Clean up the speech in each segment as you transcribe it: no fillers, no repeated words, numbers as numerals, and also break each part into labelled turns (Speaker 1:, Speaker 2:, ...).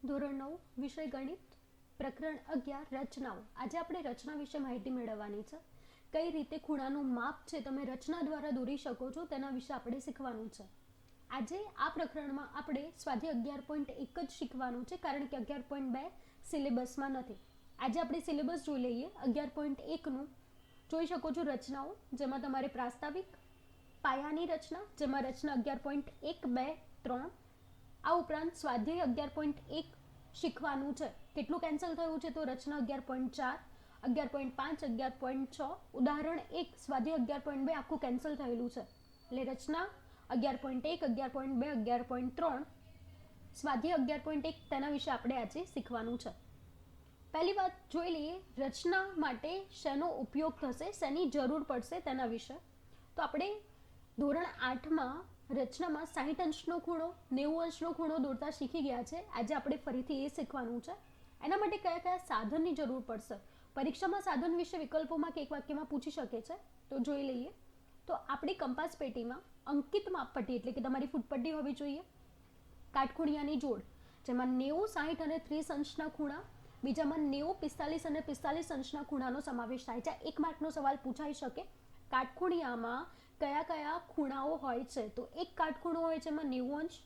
Speaker 1: ધોરણ 9 વિષય ગણિત પ્રકરણ 11 રચનાઓ। આજે આપણે રચના વિશે માહિતી મેળવવાની છે। કઈ રીતે ખૂણાનું માપ છે તમે રચના દ્વારા દોરી શકો છો તેના વિશે આપણે શીખવાનું છે। આજે આ પ્રકરણમાં આપણે સ્વાધ્યાય 11.1 જ શીખવાનું છે, કારણ કે 11.2 સિલેબસમાં નથી। આજે આપણે સિલેબસ જોઈ લઈએ। 11.1 નું જોઈ શકો છો રચનાઓ, જેમાં તમારે પ્રાસ્તાવિક, પાયાની રચના, જેમાં રચના 11.1, 2, 3, આ ઉપરાંત સ્વાધ્યાય 11.1 શીખવાનું છે। કેટલું કેન્સલ થયું છે તો રચના 11.4, 11.5, 11.6, ઉદાહરણ 1 સ્વાધ્યાય 11.2 આખું કેન્સલ થયેલું છે। એટલે રચના 11.1, 11.2, 11.3, સ્વાધ્યાય 11.1 તેના વિશે આપણે આજે શીખવાનું છે। પહેલી વાત જોઈ લઈએ, રચના માટે શેનો ઉપયોગ થશે, શેની જરૂર પડશે તેના વિશે। તો આપણે ધોરણ 8માં રચનામાં 60 અંશનો ખૂણો, 90 અંશનો ખૂણો દોરતા શીખી ગયા છે। આજે આપણે ફરીથી એ શીખવાનું છે। એના માટે કયા કયા સાધનની જરૂર પડશે, પરીક્ષામાં સાધન વિશે વિકલ્પોમાં કે એક વાક્યમાં પૂછી શકે છે, તો જોઈ લઈએ। તો આપણી કંપાસ પેટીમાં અંકિત માપપટ્ટી એટલે કે તમારી ફૂટપટ્ટી હોવી જોઈએ, કાટખૂણિયાની જોડ જેમાં 90, 60 અને 30 અંશના ખૂણા, બીજામાં 90, 45 અને 45 અંશના ખૂણાનો સમાવેશ થાય છે। એક માર્કનો સવાલ પૂછાઈ શકે, કાટખૂણિયામાં કયા કયા ખૂણાઓ હોય છે, તો એક કાટખૂણો હોય છે એમાં 90 અંશ,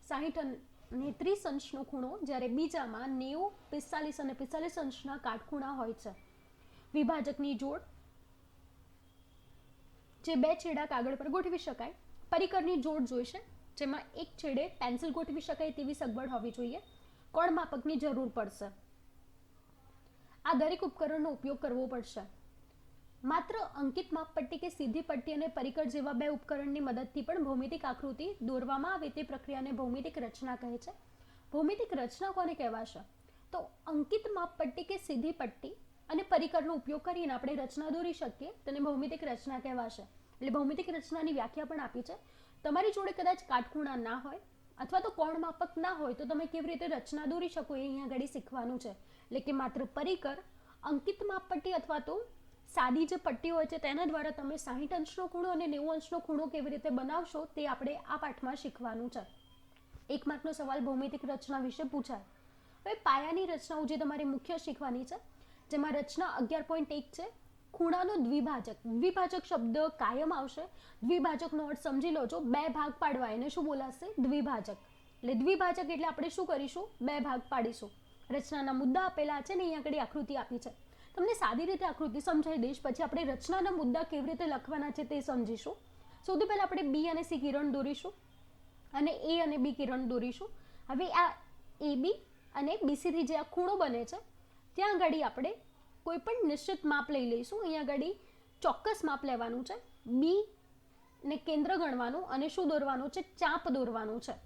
Speaker 1: 60 અને 30 અંશનો ખૂણો, જ્યારે બીજામાં 90, 45 અને 45 અંશના કાટખૂણા હોય છે। વિભાજકની જોડ જે બે છેડા કાગળ પર ગોઠવી શકાય, પરિકરની જોડ જોઈશે, જેમાં એક છેડે પેન્સિલ ગોઠવી શકાય તેવી સગવડ હોવી જોઈએ, કોણ માપકની જરૂર પડશે। આ દરેક ઉપકરણનો ઉપયોગ કરવો પડશે। માત્ર અંકિત માપપટ્ટી કે સીધી પટ્ટી અને પરિકર જેવા બે ઉપકરણની મદદથી પણ ભૌમિતિક આકૃતિ દોરવામાં આવે તે પ્રક્રિયાને ભૌમિતિક રચના કહે છે। ભૌમિતિક રચના કોને કહેવાશે, તો અંકિત માપપટ્ટી કે સીધી પટ્ટી અને પરિકરનો ઉપયોગ કરીને આપણે રચના દોરી શકીએ તેને ભૌમિતિક રચના કહેવાશે। એટલે ભૌમિતિક રચનાની વ્યાખ્યા પણ આપી છે। તમારી જોડે કદાચ કાટખૂણા ના હોય અથવા તો કોણ માપક ના હોય તો તમે કેવી રીતે રચના દોરી શકો એ અહીંયા આગળ શીખવાનું છે। એટલે કે માત્ર પરિકર, અંકિત માપપટ્ટી અથવા તો સાદી જે પટ્ટી હોય છે તેના દ્વારા તમે 60 અંશનો ખૂણો અને 90 અંશનો ખૂણો કેવી રીતે બનાવશો તે આપણે આ પાઠમાં શીખવાનું છે। એક માર્કનો સવાલ ભૌમિતિક રચના વિશે પૂછાય। હવે પાયાની રચનાઓ જે તમારે મુખ્ય શીખવાની છે, જેમાં રચના 11.1 છે ખૂણાનો દ્વિભાજક। દ્વિભાજક શબ્દ કાયમ આવશે। દ્વિભાજકનો અર્થ સમજી લો છો, બે ભાગ પાડવા, એને શું બોલાશે, દ્વિભાજક। એટલે દ્વિભાજક એટલે આપણે શું કરીશું, બે ભાગ પાડીશું। રચનાના મુદ્દા આપેલા છે ને અહીંયા આગળ આકૃતિ આપી છે। તમને સાદી રીતે આકૃતિ સમજાવી દઈશ, પછી આપણે રચનાના મુદ્દા કેવી રીતે લખવાના છે તે સમજીશું। સૌથી પહેલા આપણે બી અને સી કિરણ દોરીશું અને એ અને બી કિરણ દોરીશું। હવે આ એ બી અને બીસી થી જે આ ખૂણો બને છે ત્યાં આગળ આપણે કોઈ પણ નિશ્ચિત માપ લઈ લઈશું। અહીંયા આગળ ચોક્કસ માપ લેવાનું છે, બી ને કેન્દ્ર ગણવાનું અને શું દોરવાનું છે, ચાપ દોરવાનું છે।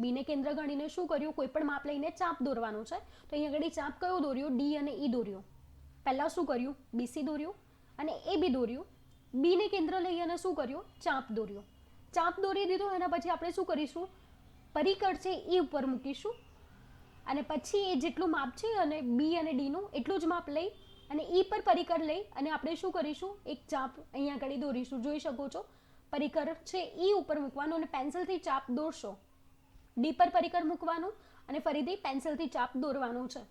Speaker 1: બી ને કેન્દ્ર ગણીને શું કર્યું, કોઈ પણ માપ લઈને ચાપ દોરવાનું છે। તો અહીંયા આગળ ચાપ કયો દોર્યો, ડી અને ઈ દોર્યો। પહેલા શું કર્યું, બીસી દોર્યું અને એ બી દોર્યું। બી ને કેન્દ્ર લઈ અને શું કર્યું, ચાપ દોર્યો। ચાપ દોરી દીધો, એના પછી આપણે શું કરીશું, પરિકર છે એ ઉપર મૂકીશું અને પછી એ જેટલું માપ છે અને બી અને ડી નું એટલું જ માપ લઈ અને ઈ પર પરિકર લઈ અને આપણે શું કરીશું, એક ચાપ અહીંયા આગળ દોરીશું। જોઈ શકો છો, પરિકર છે ઈ ઉપર મૂકવાનું અને પેન્સિલથી ચાપ દોરશો, ડી પર પરિકર મૂકવાનું અને ફરીથી પેન્સિલથી ચાપ દોરવાનું છે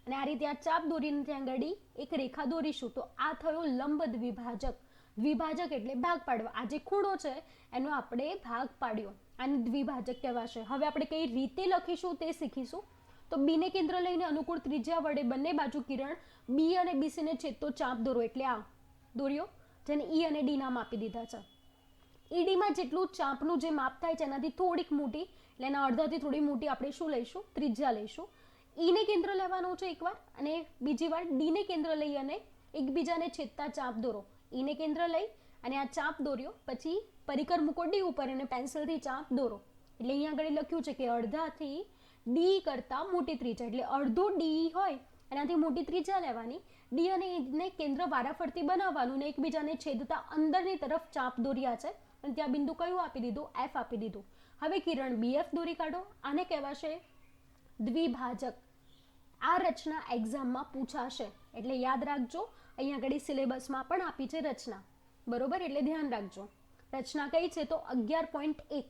Speaker 1: અને આ રીતે આ ચાપ દોરીને ત્યાં આગળ એક રેખા દોરીશું। તો આ થયો લંબ દ્વિભાજક। દ્વિભાજક એટલે ભાગ પાડવા। આ જે ખૂણો છે એનો આપણે ભાગ પાડ્યો, આને દ્વિભાજક કહેવાશે। હવે આપણે કઈ રીતે લખીશું તે શીખીશું। તો બી ને કેન્દ્ર લઈને અનુકૂળ ત્રિજ્યા વડે બંને બાજુ કિરણ બી અને બીસી ને છેદતો ચાપ દોરો, એટલે આ દોર્યો, જેને ઈ અને ડી નામ આપી દીધા છે। ઈડીમાં જેટલું ચાપનું જે માપ થાય છે એનાથી થોડીક મોટી, એટલે એના અડધાથી થોડી મોટી આપણે શું લઈશું, ત્રિજ્યા લઈશું। ઈ ને કેન્દ્ર લેવાનું છે એકવાર અને બીજી વાર ડી ને કેન્દ્ર લઈ અને એકબીજાને છેદતા ચાપ દોરો। ઈ ને કેન્દ્ર લઈ અને આ ચાપ દોર્યો, પછી પરિકર મૂકો ડી ઉપર અને પેન્સિલથી ચાપ દોરો। એટલે અહીંયા આગળ લખ્યું છે કે અડધાથી ડી કરતા મોટી ત્રિજ્યા, એટલે અડધું ડી હોય એનાથી મોટી ત્રિજ્યા લેવાની, ડી અને ઈને કેન્દ્ર વારાફરતી બનાવવાનું અને એકબીજાને છેદતા અંદરની તરફ ચાપ દોર્યા છે અને ત્યાં બિંદુ કયું આપી દીધું, એફ આપી દીધું। હવે કિરણ બીએફ દોરી કાઢો, આને કહેવાશે દ્વિભાજક। આ રચના એક્ઝામમાં પૂછાશે, એટલે યાદ રાખજો। અહીંયા આગળ સિલેબસમાં પણ આપી છે રચના, બરોબર, એટલે ધ્યાન રાખજો। રચના કઈ છે તો 11.1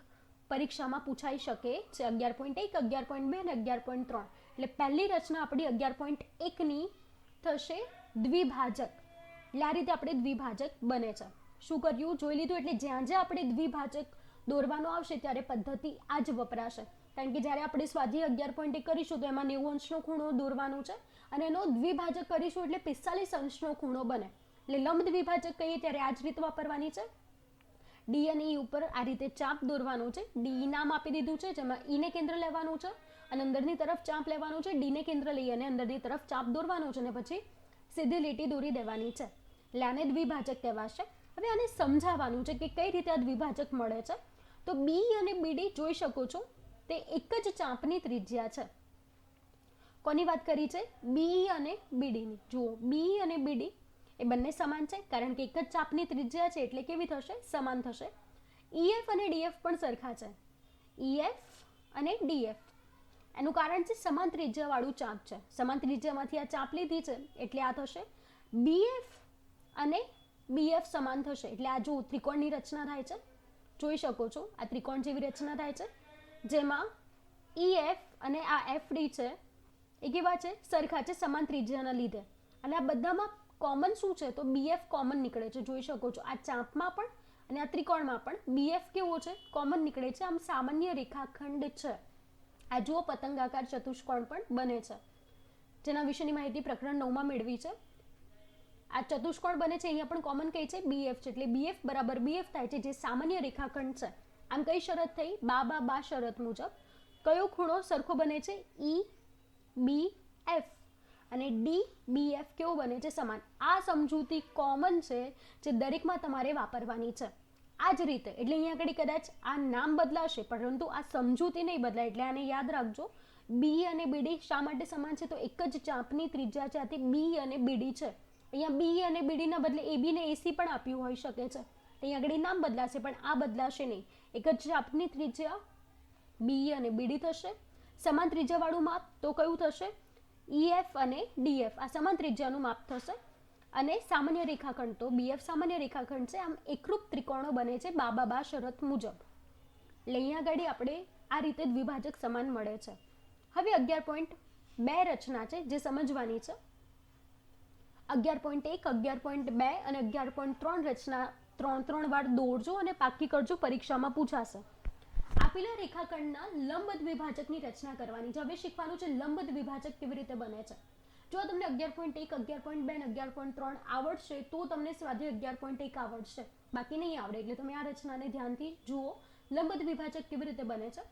Speaker 1: પરીક્ષામાં પૂછાઈ શકે છે। 11.1, 11.2 અને 11.3 એટલે પહેલી રચના આપણી 11.1ની થશે દ્વિભાજક. એટલે આ રીતે આપણે દ્વિભાજક બને છે. શું કર્યું જોઈ લીધું. એટલે જ્યાં જ્યાં આપણે દ્વિભાજક દોરવાનો આવશે ત્યારે પદ્ધતિ આ જ વપરાશે. કારણ કે જ્યારે આપણે સ્વાધ્યાય 11.1 કરીશું તો એમાં 90 અંશનો ખૂણો દોરવાનો છે અને એનો દ્વિભાજક કરીશું એટલે 45 અંશનો ખૂણો બને. એટલે લંબ દ્વિભાજક કહીએ ત્યારે આ જ રીત વાપરવાની છે. ડી અને ઈ ઉપર આ રીતે ચાપ દોરવાનું છે. ડી નામ આપી દીધું છે, જેમાં ઈ ને કેન્દ્ર લેવાનું છે અને અંદરની તરફ ચાપ લેવાનું છે. ડી ને કેન્દ્ર લઈ અને અંદરની તરફ ચાપ દોરવાનું છે અને પછી સીધી લીટી દોરી દેવાની છે. એટલે આને દ્વિભાજક કહેવાશે. હવે આને સમજાવવાનું છે કે કઈ રીતે આ દ્વિભાજક મળે છે. તો બી અને બીડી જોઈ શકો છો તે એક જ ચાપની ત્રિજ્યા છે. કોની વાત કરી છે? બી અને બીડીની. જુઓ, બી અને બીડી એ બંને સમાન છે કારણ કે એક જ ચાપની ત્રિજ્યા છે એટલે કેવી થશે? સમાન થશે. ઈએફ અને ડીએફ પણ સરખા છે. ઈએફ અને ડીએફ એનું કારણ છે સમાન ત્રિજ્યાવાળું ચાપ છે. સમાન ત્રિજ્યામાંથી આ ચાપ લીધી છે એટલે આ થશે. બીએફ અને બીએફ સમાન થશે એટલે આ જો ત્રિકોણની રચના થાય છે. જોઈ શકો છો આ ત્રિકોણ જેવી રચના થાય છે જેમાં ઈએફ અને આ એફડી છે એ કેવા છે? સરખા છે સમાન ત્રિજ્યાના લીધે. અને આ બધામાં કોમન શું છે? તો બીએફ કોમન નીકળે છે. જોઈ શકો છો આ ચાપમાં પણ અને આ ત્રિકોણમાં પણ બીએફ કેવો છે? કોમન નીકળે છે. આમ સામાન્ય રેખાખંડ છે. આ જુઓ પતંગાકાર ચતુષ્કોણ પણ બને છે, જેના વિશેની માહિતી પ્રકરણ 9માં મેળવી છે. આ ચતુષ્કોણ બને છે અહીંયા પણ કોમન કઈ છે? બીએફ છે. એટલે બીએફ બરાબર બીએફ થાય છે જે સામાન્ય રેખાખંડ છે. આમ કઈ શરત થઈ? બા શરત મુજબ કયો ખૂણો સરખો બને છે? ઈ બી એફ અને ડી બી એફ કેવો બને છે? સમાન. આ સમજૂતી કોમન છે જે દરેકમાં તમારે વાપરવાની છે. આ જ રીતે એટલે અહીંયા આગળ કદાચ આ નામ બદલાશે પરંતુ આ સમજૂતી નહીં બદલાય. એટલે આને યાદ રાખજો. બી અને બીડી શા માટે સમાન છે? તો એક જ ચાપની ત્રિજ્યા છે. આથી બી અને બીડી છે. અહીંયા બી અને બીડીના બદલે એબી ને એસી પણ આપ્યું હોઈ શકે છે. અહીંયા આગળ નામ બદલાશે પણ આ બદલાશે નહીં. એક જ ચાપની ત્રિજ્યા બી અને બીડી થશે. સમાન ત્રિજ્યાવાળું માપ તો કયું થશે? ઈએફ અને ડીએફ. આ સમાન ત્રિજ્યાનું માપ થશે. અને સામાન્ય રેખાખંડ તો બીએફ સામાન્ય રેખાખંડ છે. આમ એકરૂપ ત્રિકોણો બને છે બા શરત મુજબ. એટલે અહીંયા આગળ આપણે આ રીતે દ્વિભાજક સમાન મળે છે. હવે 11.2 રચના છે જે સમજવાની છે. 11.1, 11.2 અને 11.3 રચના ત્રણ વાર દોરજો અને પાકી કરજો, પરીક્ષામાં પૂછાશે. આપેલા રેખાખંડના લંબ દ્વિભાજકની રચના કરવાની છે. હવે શીખવાનું છે લંબ દ્વિભાજક કેવી રીતે બને છે. જો તમને 11.1, 11.2 અને 11.3 આવડશે તો તમને સ્વાધ્યાય 11.1 આવડશે, બાકી નહીં આવડે. એટલે તમે આ રચનાને ધ્યાનથી જુઓ. લંબ દ્વિભાજક કેવી રીતે બને છે?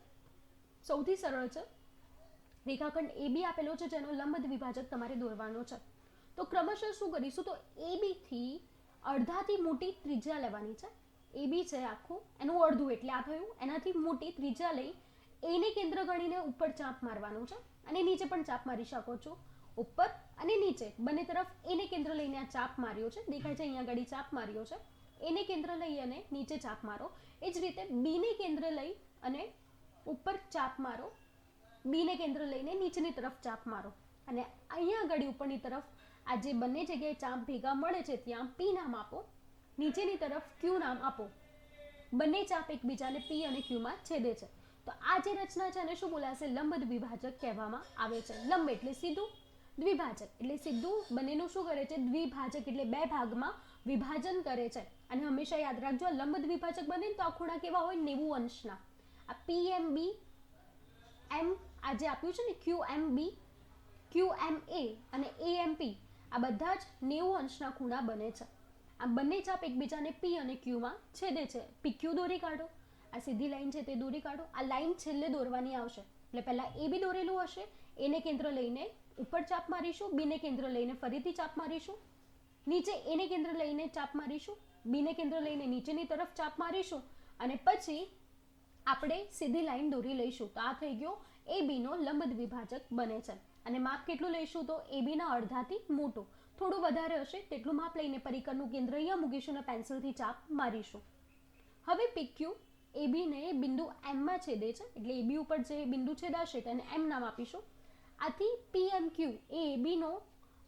Speaker 1: સૌથી સરળ છે. રેખાખંડ AB આપેલો છે જેનો લંબ દ્વિભાજક તમારે દોરવાનો છે. તો ક્રમશઃ શું કરીશું? તો AB થી અડધાથી મોટી ત્રિજ્યા લેવાની છે. AB છે આખું, એનું અડધું એટલે આ થયું. એનાથી મોટી ત્રિજ્યા લઈ એને કેન્દ્ર ગણીને ઉપર ચાપ મારવાનું છે અને નીચે પણ ચાપ મારી શકો છો. ઉપર અને નીચે બંને તરફ એને કેન્દ્ર લઈને આ ચાપ માર્યો છે. દેખાય છે અહીંયા આગળ ચાપ માર્યો છે. એને કેન્દ્ર લઈ અને નીચે ચાપ મારો. એ જ રીતે બી ને કેન્દ્ર લઈ અને ઉપર ચાપ મારો. બી ને કેન્દ્ર લઈને નીચેની તરફ ચાપ મારો અને અહીંયા આગળ ઉપરની તરફ આ જે બંને જગ્યાએ ચાપ ભેગા મળે છે ત્યાં પી નામ આપો. નીચેની તરફ ક્યુ નામ આપો. બંને ચાપ એકબીજાને પી અને ક્યુમાં છેદે છે. તો આ જે રચના છે એને શું બોલાશે? લંબ દ્વિભાજક કહેવામાં આવે છે. લંબ એટલે સીધું, દ્વિભાજક એટલે સીધું. બંનેનું શું કરે છે? દ્વિભાજક એટલે બે ભાગમાં વિભાજન કરે છે. અને હંમેશા યાદ રાખજો લંબ દ્વિભાજક બને તો આ ખૂણા કેવા હોય? 90 અંશના. આ PMB એમ આ જે આપ્યું છે ને QMB, QMA અને AMP આ બધા જ 90 અંશના ખૂણા બને છે. આ બંને ચાપ એકબીજાને P અને Q માં છેદે છે. PQ દોરી કાઢો. આ સીધી લાઈન છે તે દોરી કાઢો. આ લાઈન છેલ્લે દોરવાની આવશે. એટલે પહેલા AB દોરેલું હશે. એને કેન્દ્ર લઈને ઉપર ચાપ મારીશું. B ને કેન્દ્ર લઈને ફરીથી ચાપ મારીશું. નીચે એને કેન્દ્ર લઈને ચાપ મારીશું. B ને કેન્દ્ર લઈને નીચેની તરફ ચાપ મારીશું અને પછી આપણે સીધી લાઈન દોરી લઈશું. તો આ થઈ ગયો AB નો લંબ દ્વિભાજક બને છે. અને માપ કેટલું લઈશું? તો AB ના અડધાથી મોટું. થોડું વધારે હશે તેટલું માપ લઈને પરિકરનું કેન્દ્ર અહીંયા મૂકીશું અને પેન્સિલથી ચાપ મારીશું. હવે PQ AB ને બિંદુ M માં છેદે છે એટલે AB ઉપર જે બિંદુ છેદાશે તેને M નામ આપીશું. આથી PMQ એ AB નો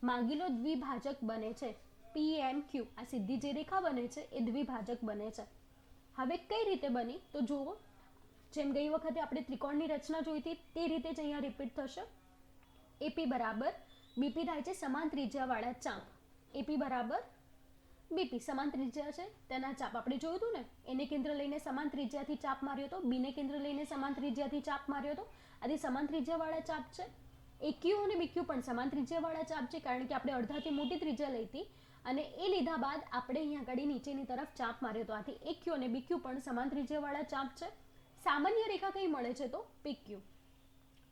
Speaker 1: માગીલો દ્વિભાજક બને છે. PMQ આ સીધી જે રેખા બને છે એ દ્વિભાજક બને છે. હવે કઈ રીતે બની? તો જુઓ, જેમ ગઈ વખતે આપણે ત્રિકોણની રચના જોઈ હતી તે રીતે જ અહીંયા રિપીટ થશે. એપી બરાબર બીપી થાય છે સમાન ત્રિજ્યાવાળા ચાપ. એપી બરાબર બીપી સમાન ત્રિજ્યા છે તેના ચાપ. આપણે જોયું હતું ને, એને કેન્દ્ર લઈને સમાન ત્રિજ્યાથી ચાપ માર્યો હતો, બીને કેન્દ્ર લઈને સમાન ત્રિજ્યાથી ચાપ માર્યો હતો. આથી સમાન ત્રિજ્યાવાળા ચાપ છે. એક્યુ અને બીક્યુ પણ સમાન ત્રિજ્યાવાળા ચાપ છે, કારણ કે આપણે અડધાથી મોટી ત્રિજ્યા લઈ હતી અને એ લીધા બાદ આપણે અહીંયા આગળ નીચેની તરફ ચાપ માર્યો હતો. આથી એક્યુ અને બીક્યુ પણ સમાન ત્રિજ્યાવાળા ચાપ છે. સામાન્ય રેખા કઈ મળે છે? તો પીક્યુ.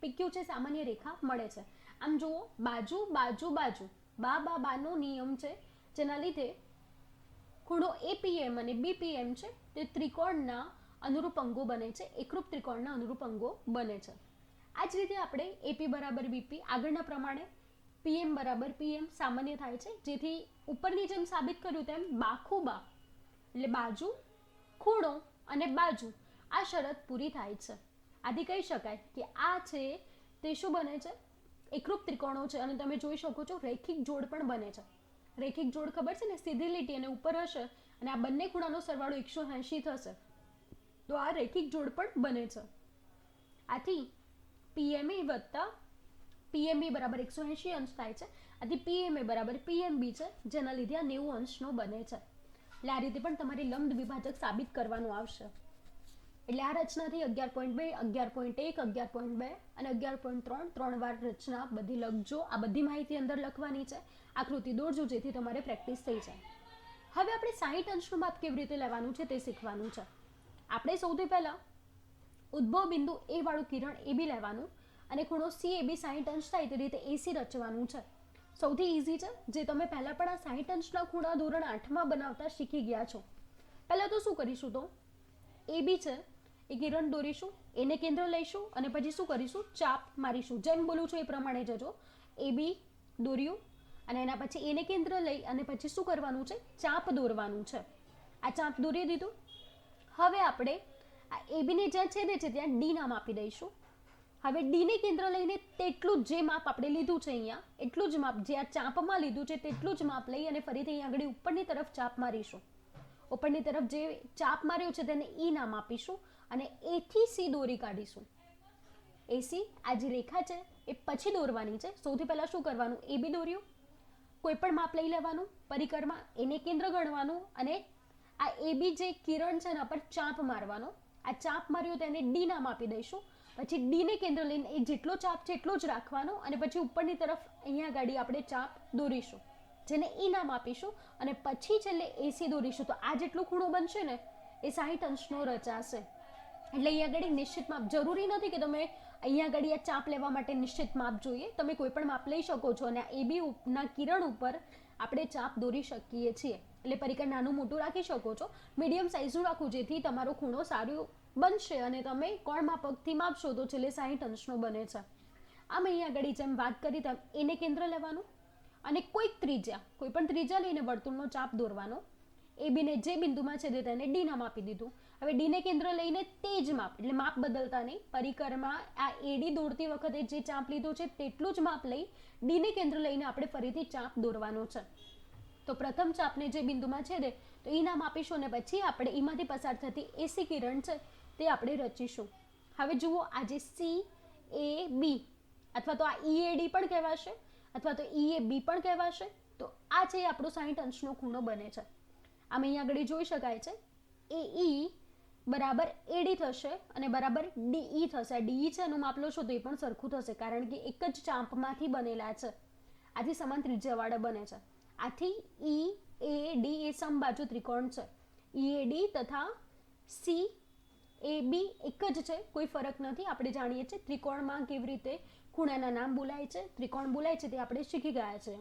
Speaker 1: પીક્યુ છે સામાન્ય રેખા મળે છે. આમ જુઓ, બાજુ બાજુ બાજુ બાનો નિયમ છે, જેના લીધે ખૂણો એપીએમ અને બીપીએમ છે તે ત્રિકોણના અનુરૂપ અંગો બને છે, એકરૂપ ત્રિકોણના અનુરૂપ અંગો બને છે. આ જ રીતે આપણે એપી બરાબર બીપી આગળના પ્રમાણે પીએમ બરાબર પીએમ સામાન્ય થાય છે, જેથી ઉપરની જેમ સાબિત કર્યું તેમ બાખુબા એટલે બાજુ, ખૂણો અને બાજુ આ શરત પૂરી થાય છે. આથી કહી શકાય કે આ છે તે શું બને છે? એકરૂપ ત્રિકોણો છે. અને તમે જોઈ શકો છો રૈખિક જોડ પણ બને છે. રૈખિક જોડ ખબર છે ને, સીધી લીટી અને ઉપર હશે અને આ બંને ખૂણાનો સરવાળો 180 થશે, તો આ રૈખિક જોડ પણ બને છે. આથી પીએમએ વત્તા પીએમબી બરાબર 180 અંશ થાય છે. આથી પીએમએ બરાબર પીએમબી છે, જેના લીધે આ 90 અંશનો બને છે. એટલે આ રીતે પણ તમારે લંબ દ્વિભાજક સાબિત કરવાનું આવશે. એટલે આ રચનાથી 11.2, 11.1, 11.2 અને 11.3 3 વાર રચના બધી લખજો. આ બધી માહિતી અંદર લખવાની છે. આકૃતિ દોરજો, જેથી તમારે પ્રેક્ટિસ થઈ જાય. હવે આપણે 60 અંશનું માપ કેવી રીતે લેવાનું છે તે શીખવાનું છે. આપણે સૌથી પહેલા ઉદ્ભવ બિંદુ એ વાળું કિરણ એબી લેવાનું અને ખૂણો સી એબી 60 અંશ થાય તે રીતે એસી રચવાનું છે. સૌથી ઈઝી છે, જે તમે પહેલા પણ આ 60 અંશના ખૂણા ધોરણ 8માં બનાવતા શીખી ગયા છો. પહેલા તો શું કરીશું, તો એબી છે એ કિરણ દોરીશું, એને કેન્દ્ર લઈશું અને પછી શું કરીશું? ચાપ મારીશું. જેમ બોલું છું એ પ્રમાણે જજો. એબી દોર્યું અને એના પછી એને કેન્દ્ર લઈ અને પછી શું કરવાનું છે? ચાપ દોરવાનું છે. આ ચાપ દોરી દીધું. હવે આપણે આ એબીને જ્યાં છેદે છે ત્યાં ડી નામ આપી દઈશું. હવે ડીને કેન્દ્ર લઈને તેટલું જ જે માપ આપણે લીધું છે અહીંયા, એટલું જ માપ જે આ ચાપમાં લીધું છે તેટલું જ માપ લઈ અને ફરીથી અહીંયા આગળ ઉપરની તરફ ચાપ મારીશું. ઉપરની તરફ જે ચાપ માર્યો છે તેને ઈ નામ આપીશું અને એથી સી દોરી કાઢીશું. એસી આ જે રેખા છે એ પછી દોરવાની છે. સૌથી પહેલા શું કરવાનું? એબી દોર્યું, કોઈ પણ માપ લઈ લેવાનું, પરિકરમાં એને કેન્દ્ર ગણવાનું અને આ એબી જે કિરણ છે એના પર ચાપ મારવાનો. આ ચાપ માર્યો તેને ડી નામ આપી દઈશું. પછી ડીને કેન્દ્ર લઈને એ જેટલો ચાપ છે એટલો જ રાખવાનો અને પછી ઉપરની તરફ અહીંયા ગાડી આપણે ચાપ દોરીશું, જેને ઈ નામ આપીશું અને પછી છેલ્લે એસી દોરીશું. તો આ જેટલો ખૂણો બનશે ને એ 60 અંશનો રચાશે. એટલે અહીંયા આગળ નિશ્ચિત માપ જરૂરી નથી કે તમે અહીંયા આગળ આ ચાપ લેવા માટે નિશ્ચિત માપ જોઈએ. તમે કોઈ પણ માપ લઈ શકો છો અને આ એબી ના કિરણ ઉપર આપણે ચાપ દોરી શકીએ છીએ. એટલે પરિકર નાનું મોટું રાખી શકો છો, મીડિયમ સાઇઝનું રાખવું, જેથી તમારો ખૂણો સારું બનશે અને તમે કોણ માપકથી માપશો તો છેલ્લે 60 અંશનો બને છે. આમ અહીંયા આગળ જેમ વાત કરી તેમ એને કેન્દ્ર લેવાનું અને કોઈ પણ ત્રિજ્યા લઈને વર્તુળનો ચાપ દોરવાનો. એબીને જે બિંદુમાં છે તેને ડી નામ આપી દીધું. હવે ડીને કેન્દ્ર લઈને તે જ માપ, એટલે માપ બદલતા નહીં, પરિકરમાં આ એડી દોરતી વખતે જે ચાપ લીધો છે તેટલું જ માપ લઈ ડીને કેન્દ્ર લઈને આપણે ફરીથી ચાપ દોરવાનો છે. તો પ્રથમ ચાપને જે બિંદુમાં છેદે તો ઈ નામ આપીશું અને પછી આપણે ઈમાંથી પસાર થતી એસી કિરણ છે તે આપણે રચીશું. હવે જુઓ, આ જે સી એ બી અથવા તો આ ઈ એ ડી પણ કહેવાશે અથવા તો ઈ એ બી પણ કહેવાશે. તો આ છે આપણો 60 અંશનો ખૂણો બને છે. આમ અહીંયા આગળ જોઈ શકાય છે એ ઈ બરાબર એડી થશે અને બરાબર ડીઈ થશે. આ ડીઈ છે એનું માપ લો છો તો એ પણ સરખું થશે, કારણ કે એક જ ચાંપમાંથી બનેલા છે. આથી સમાન ત્રિજ્યાવાળા બને છે. આથી ઈ એ ડી એ સમબાજુ ત્રિકોણ છે. ઈ એ ડી તથા સી એ બી એક જ છે, કોઈ ફરક નથી. આપણે જાણીએ છીએ ત્રિકોણમાં કેવી રીતે ખૂણાના નામ બોલાય છે, ત્રિકોણ બોલાય છે, તે આપણે શીખી ગયા છે.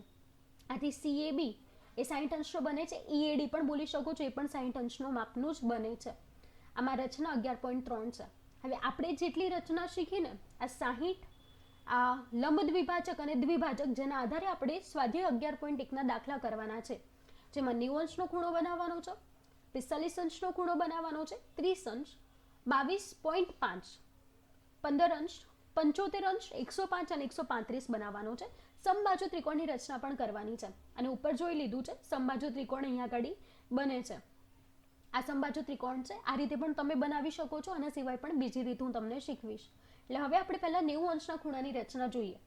Speaker 1: આથી સી એ બી એ 60 અંશનો બને છે. ઈ એ ડી પણ બોલી શકો છો, એ પણ 60 અંશનો માપનું જ બને છે. આમાં રચના 11.3 છે. હવે આપણે જેટલી રચના શીખીને આ 60, આ લંબ દ્વિભાજક અને દ્વિભાજક, જેના આધારે આપણે સ્વાધ્યાય 11.1ના દાખલા કરવાના છે, જેમાં 90 અંશનો ખૂણો બનાવવાનો છે, 45 અંશનો ખૂણો બનાવવાનો છે, 30 અંશ, 22.5, 15 અંશ, 75 અંશ, 105 અને 135 બનાવવાનો છે. સમબાજુ ત્રિકોણની રચના પણ કરવાની છે અને ઉપર જોઈ લીધું છે સમબાજુ ત્રિકોણ અહીંયા આગળ બને છે. આ સમબાજુ ત્રિકોણ છે. આ રીતે પણ તમે બનાવી શકો છો. આના સિવાય પણ બીજી રીત હું તમને શીખવીશ. એટલે હવે આપણે પહેલા 90 અંશના ખૂણાની રચના જોઈએ.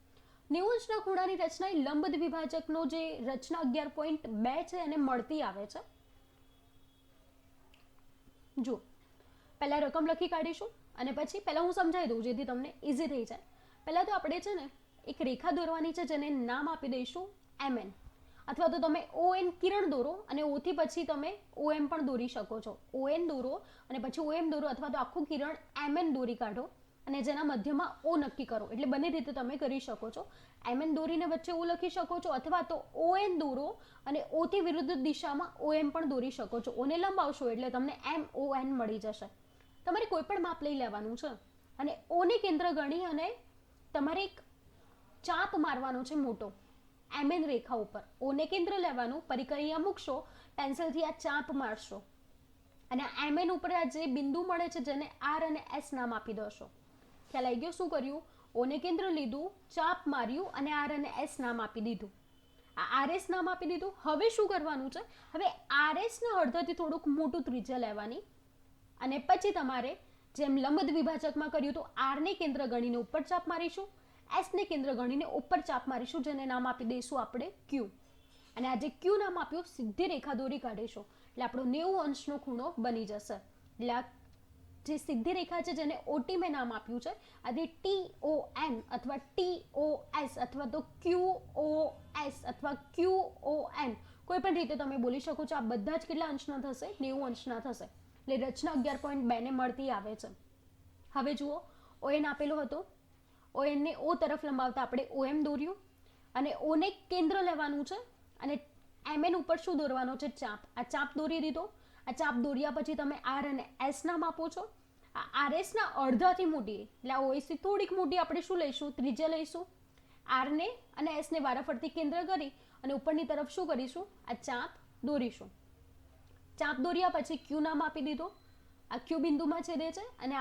Speaker 1: 90 અંશના ખૂણાની રચના એ લંબ દ્વિભાજકનો જે રચના 11.2 છે એને મળતી આવે છે. જો પહેલા રકમ લખી કાઢીશું અને પછી પહેલા હું સમજાવી દઉં જેથી તમને ઈઝી થઈ જાય. પહેલા તો આપણે છે ને એક રેખા દોરવાની છે જેને નામ આપી દઈશું mn, અથવા તો તમે ON કિરણ દોરો અને O થી પછી તમે OM પણ દોરી શકો છો. ON દોરો અને પછી OM દોરો, અથવા તો આખું કિરણ mn દોરી કાઢો અને જેના મધ્યમાં O નક્કી કરો. એટલે બંને રીતે તમે કરી શકો છો. mn દોરીને વચ્ચે O લખી શકો છો, અથવા તો ON દોરો અને O થી વિરુદ્ધ દિશામાં OM પણ દોરી શકો છો. O ને લંબાવશો એટલે તમને MON મળી જશે. તમારે કોઈ પણ માપ લઈ લેવાનું છે અને O ને કેન્દ્ર ગણી અને તમારે એક ચાપ મારવાનો છે મોટો mn રેખા ઉપર. O ને કેન્દ્ર લેવાનું, પરિકર અહીંયા મૂકશો, પેન્સિલથી આ ચાપ મારશો અને mn ઉપર આ જે બિંદુ મળે છે જેને R અને S નામ આપી દોશો. ખ્યાલ આવી ગયો? શું કર્યું? O ને કેન્દ્ર લીધું, ચાપ માર્યું અને R અને S નામ આપી દીધું. આ RS નામ આપી દીધું. હવે શું કરવાનું છે? હવે RS ના અડધાથી થોડુંક મોટું ત્રિજ્યા લેવાની અને પછી તમારે જેમ લંબ દ્વિભાજકમાં કર્યું તો R ને કેન્દ્ર ગણીને ઉપર ચાપ મારીશું, S ને કેન્દ્ર ગણીને ઉપર ચાપ મારીશું, જેને નામ આપી દઈશું આપણે Q. અને આ જે Q નામ આપ્યું સીધી રેખા દોરી કાઢીશું એટલે આપણો 90 અંશનો ખૂણો બની જશે. એટલે આ જે સીધી રેખા છે જેને OT મેં નામ આપ્યું છે, આજે TON અથવા TOS અથવા તો QOS અથવા QON કોઈ પણ રીતે તમે બોલી શકો છો. આ બધા જ કેટલા અંશના થશે? 90 અંશના થશે. એટલે રચના 11.2 ને મળતી આવે છે. હવે જુઓ, ON આપેલો હતો, ON ને O તરફ લંબાવતા આપણે OM દોર્યું અને O ને કેન્દ્ર લેવાનું છે અને MN ઉપર શું દોરવાનો છે? ચાપ. આ ચાપ દોરી દીધો. આ ચાપ દોર્યા પછી તમે R અને S નામ આપો છો. આ RS ના અડધાથી મોટી એટલે આ OS થી થોડીક મોટી આપણે શું લઈશું? ત્રિજ્યા લઈશું. R ને અને S ને વારાફરતી કેન્દ્ર કરી અને ઉપરની તરફ શું કરીશું? આ ચાપ દોરીશું. ચાપ દોર્યા પછી Q નામ આપી દીધો. આ Q બિંદુમાં છેદે છે અને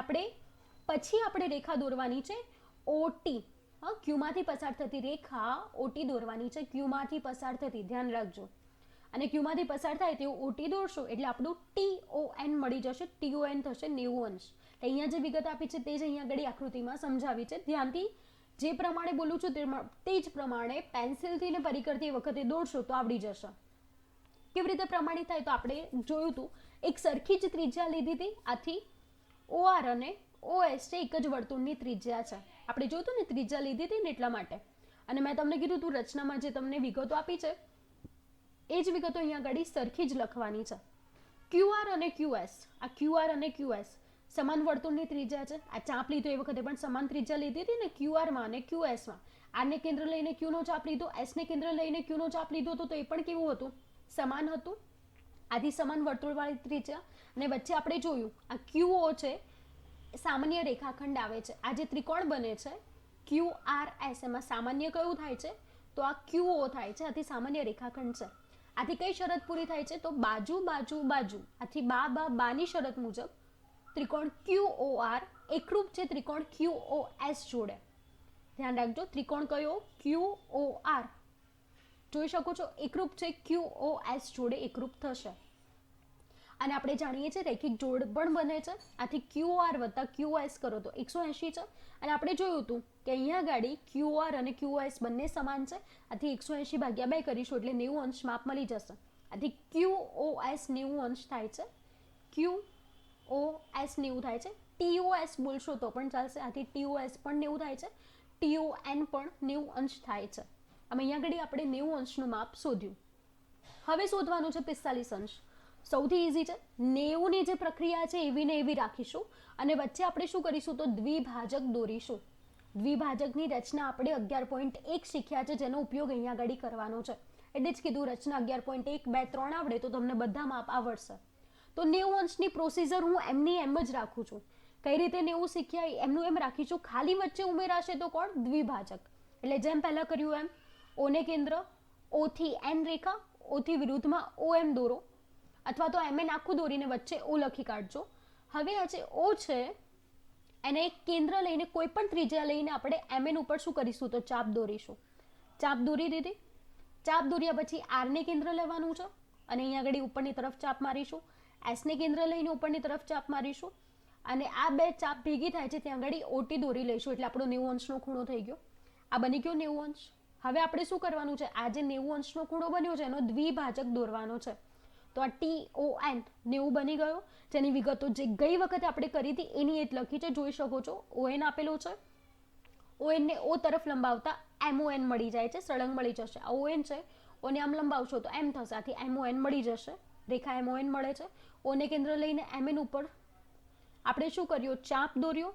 Speaker 1: પછી આપણે રેખા દોરવાની છે OT. Q માંથી પસાર થતી રેખા OT દોરવાની છે. Q માંથી પસાર થતી, ધ્યાન રાખજો. અને Q માંથી પસાર થાય તેવું OT દોરશો એટલે આપણું TON મળી જશે. TON થશે 90 અંશ. અહીંયા જે વિગત આપી છે તે જ અહીંયા આગળ આકૃતિમાં સમજાવી છે. ધ્યાનથી જે પ્રમાણે બોલું છું તે જ પ્રમાણે પેન્સિલથી ને પરિકરથી વખતે દોરશો તો આવડી જશે. કેવી રીતે પ્રમાણિત થાય તો આપણે જોયું હતું. એક સરખી જ ત્રિજ્યા લીધી હતી. આથી OR અને OS છે એક જ વર્તુળની ત્રિજ્યા છે. આપણે જોયું હતું ને ત્રિજ્યા લીધી હતી ને એટલા માટે. અને મેં તમને કીધું હતું રચનામાં જે તમને વિગતો આપી છે એ જ વિગતો અહીંયા આગળ સરખી જ લખવાની છે. QR અને QS, આ QR અને QS સમાન વર્તુળની ત્રિજ્યા છે. આ ચાપ લીધો એ વખતે પણ સમાન ત્રિજ્યા લીધી હતી ને QR માં અને QS માં. R ને કેન્દ્ર લઈને Q નો ચાપ લીધો, S ને કેન્દ્ર લઈને Q નો ચાપ લીધો તો એ પણ કેવું હતું? સમાન હતું. આથી સમાન વર્તુળવાળી ત્રિજ્યા. અને વચ્ચે આપણે જોયું આ QO છે, સામાન્ય રેખાખંડ આવે છે. આ જે ત્રિકોણ બને છે QRS એમાં સામાન્ય કયું થાય છે? તો આ QO થાય છે. આથી સામાન્ય રેખાખંડ છે. આથી કઈ શરત પૂરી થાય છે? તો બાજુ બાજુ બાજુ. આથી બાની શરત મુજબ ત્રિકોણ QOR એકરૂપ છે ત્રિકોણ QOS જોડે. ધ્યાન રાખજો, ત્રિકોણ કયો? QOR. જોઈ શકો છો એકરૂપ છે QOS જોડે એકરૂપ થશે. અને આપણે જાણીએ છીએ રૈખિક જોડ પણ બને છે. આથી QOR વત્તા QS કરો તો 180 છે. અને આપણે જોયું હતું કે અહીંયા ગાડી QOR અને QS બંને સમાન છે. આથી 180 ભાગ્યા 2 કરીશું એટલે 90 અંશ માપ મળી જશે. આથી QOS 90 અંશ થાય છે. QOS 90 થાય છે. TOS બોલશો તો પણ ચાલશે. આથી TOS પણ 90 થાય છે. TON પણ 90 અંશ થાય છે. આમ અહીંયા આગળ આપણે 90 અંશનું માપ શોધ્યું. હવે શોધવાનું છે 45 અંશ. સૌથી ઈઝી છે. 90 ની જે પ્રક્રિયા છે એવી ને એવી રાખીશું અને વચ્ચે આપણે શું કરીશું તો દ્વિભાજક દોરીશું. દ્વિભાજકની રચના આપણે 11.1 શીખ્યા છે જેનો ઉપયોગ અહીંયા આગળ કરવાનો છે. એટલે જ કીધું રચના 11.1, 2, 3 આવડે તો તમને બધા માપ આવડશે. તો 90 અંશની પ્રોસીજર હું એમની એમ જ રાખું છું. કઈ રીતે 90 શીખ્યા એમનું એમ રાખીશું. ખાલી વચ્ચે ઉમેરાશે તો કોણ? દ્વિભાજક. એટલે જેમ પહેલા કર્યું એમ O ને કેન્દ્ર, O થી N રેખા, O થી વિરુદ્ધમાં OM દોરો અથવા તો MN આખું દોરીને વચ્ચે O લખી કાઢજો. હવે આ જે O છે એને એક કેન્દ્ર લઈને કોઈ પણ ત્રિજ્યા લઈને આપણે MN ઉપર શું કરીશું તો ચાપ દોરીશું. ચાપ દોરી દીધી. ચાપ દોર્યા પછી R ને કેન્દ્ર લેવાનું છે અને અહીંયા આગળ ઉપરની તરફ ચાપ મારીશું. S ને કેન્દ્ર લઈને ઉપરની તરફ ચાપ મારીશું અને આ બે ચાપ ભેગી થાય છે ત્યાં આગળ OT દોરી લઈશું એટલે આપણો 90 અંશનો ખૂણો થઈ ગયો. આ બની ગયો 90 અંશ. હવે આપણે શું કરવાનું છે, આ જે 90 અંશનો ખૂણો બન્યો છે એનો દ્વિભાજક દોરવાનો છે. તો આ TON 90 બની ગયો, જેની વિગતો જે ગઈ વખતે આપણે કરી હતી એની જ લખી છે, જોઈ શકો છો. ON આપેલો છે, ON ને O તરફ લંબાવતા MON મળી જાય છે, સળંગ મળી જશે. આ ON છે, ઓને આમ લંબાવશો તો M થશે, આથી MON મળી જશે. રેખા MON મળે છે. ઓને કેન્દ્ર લઈને MN ઉપર આપણે શું કર્યું, ચાપ દોર્યો,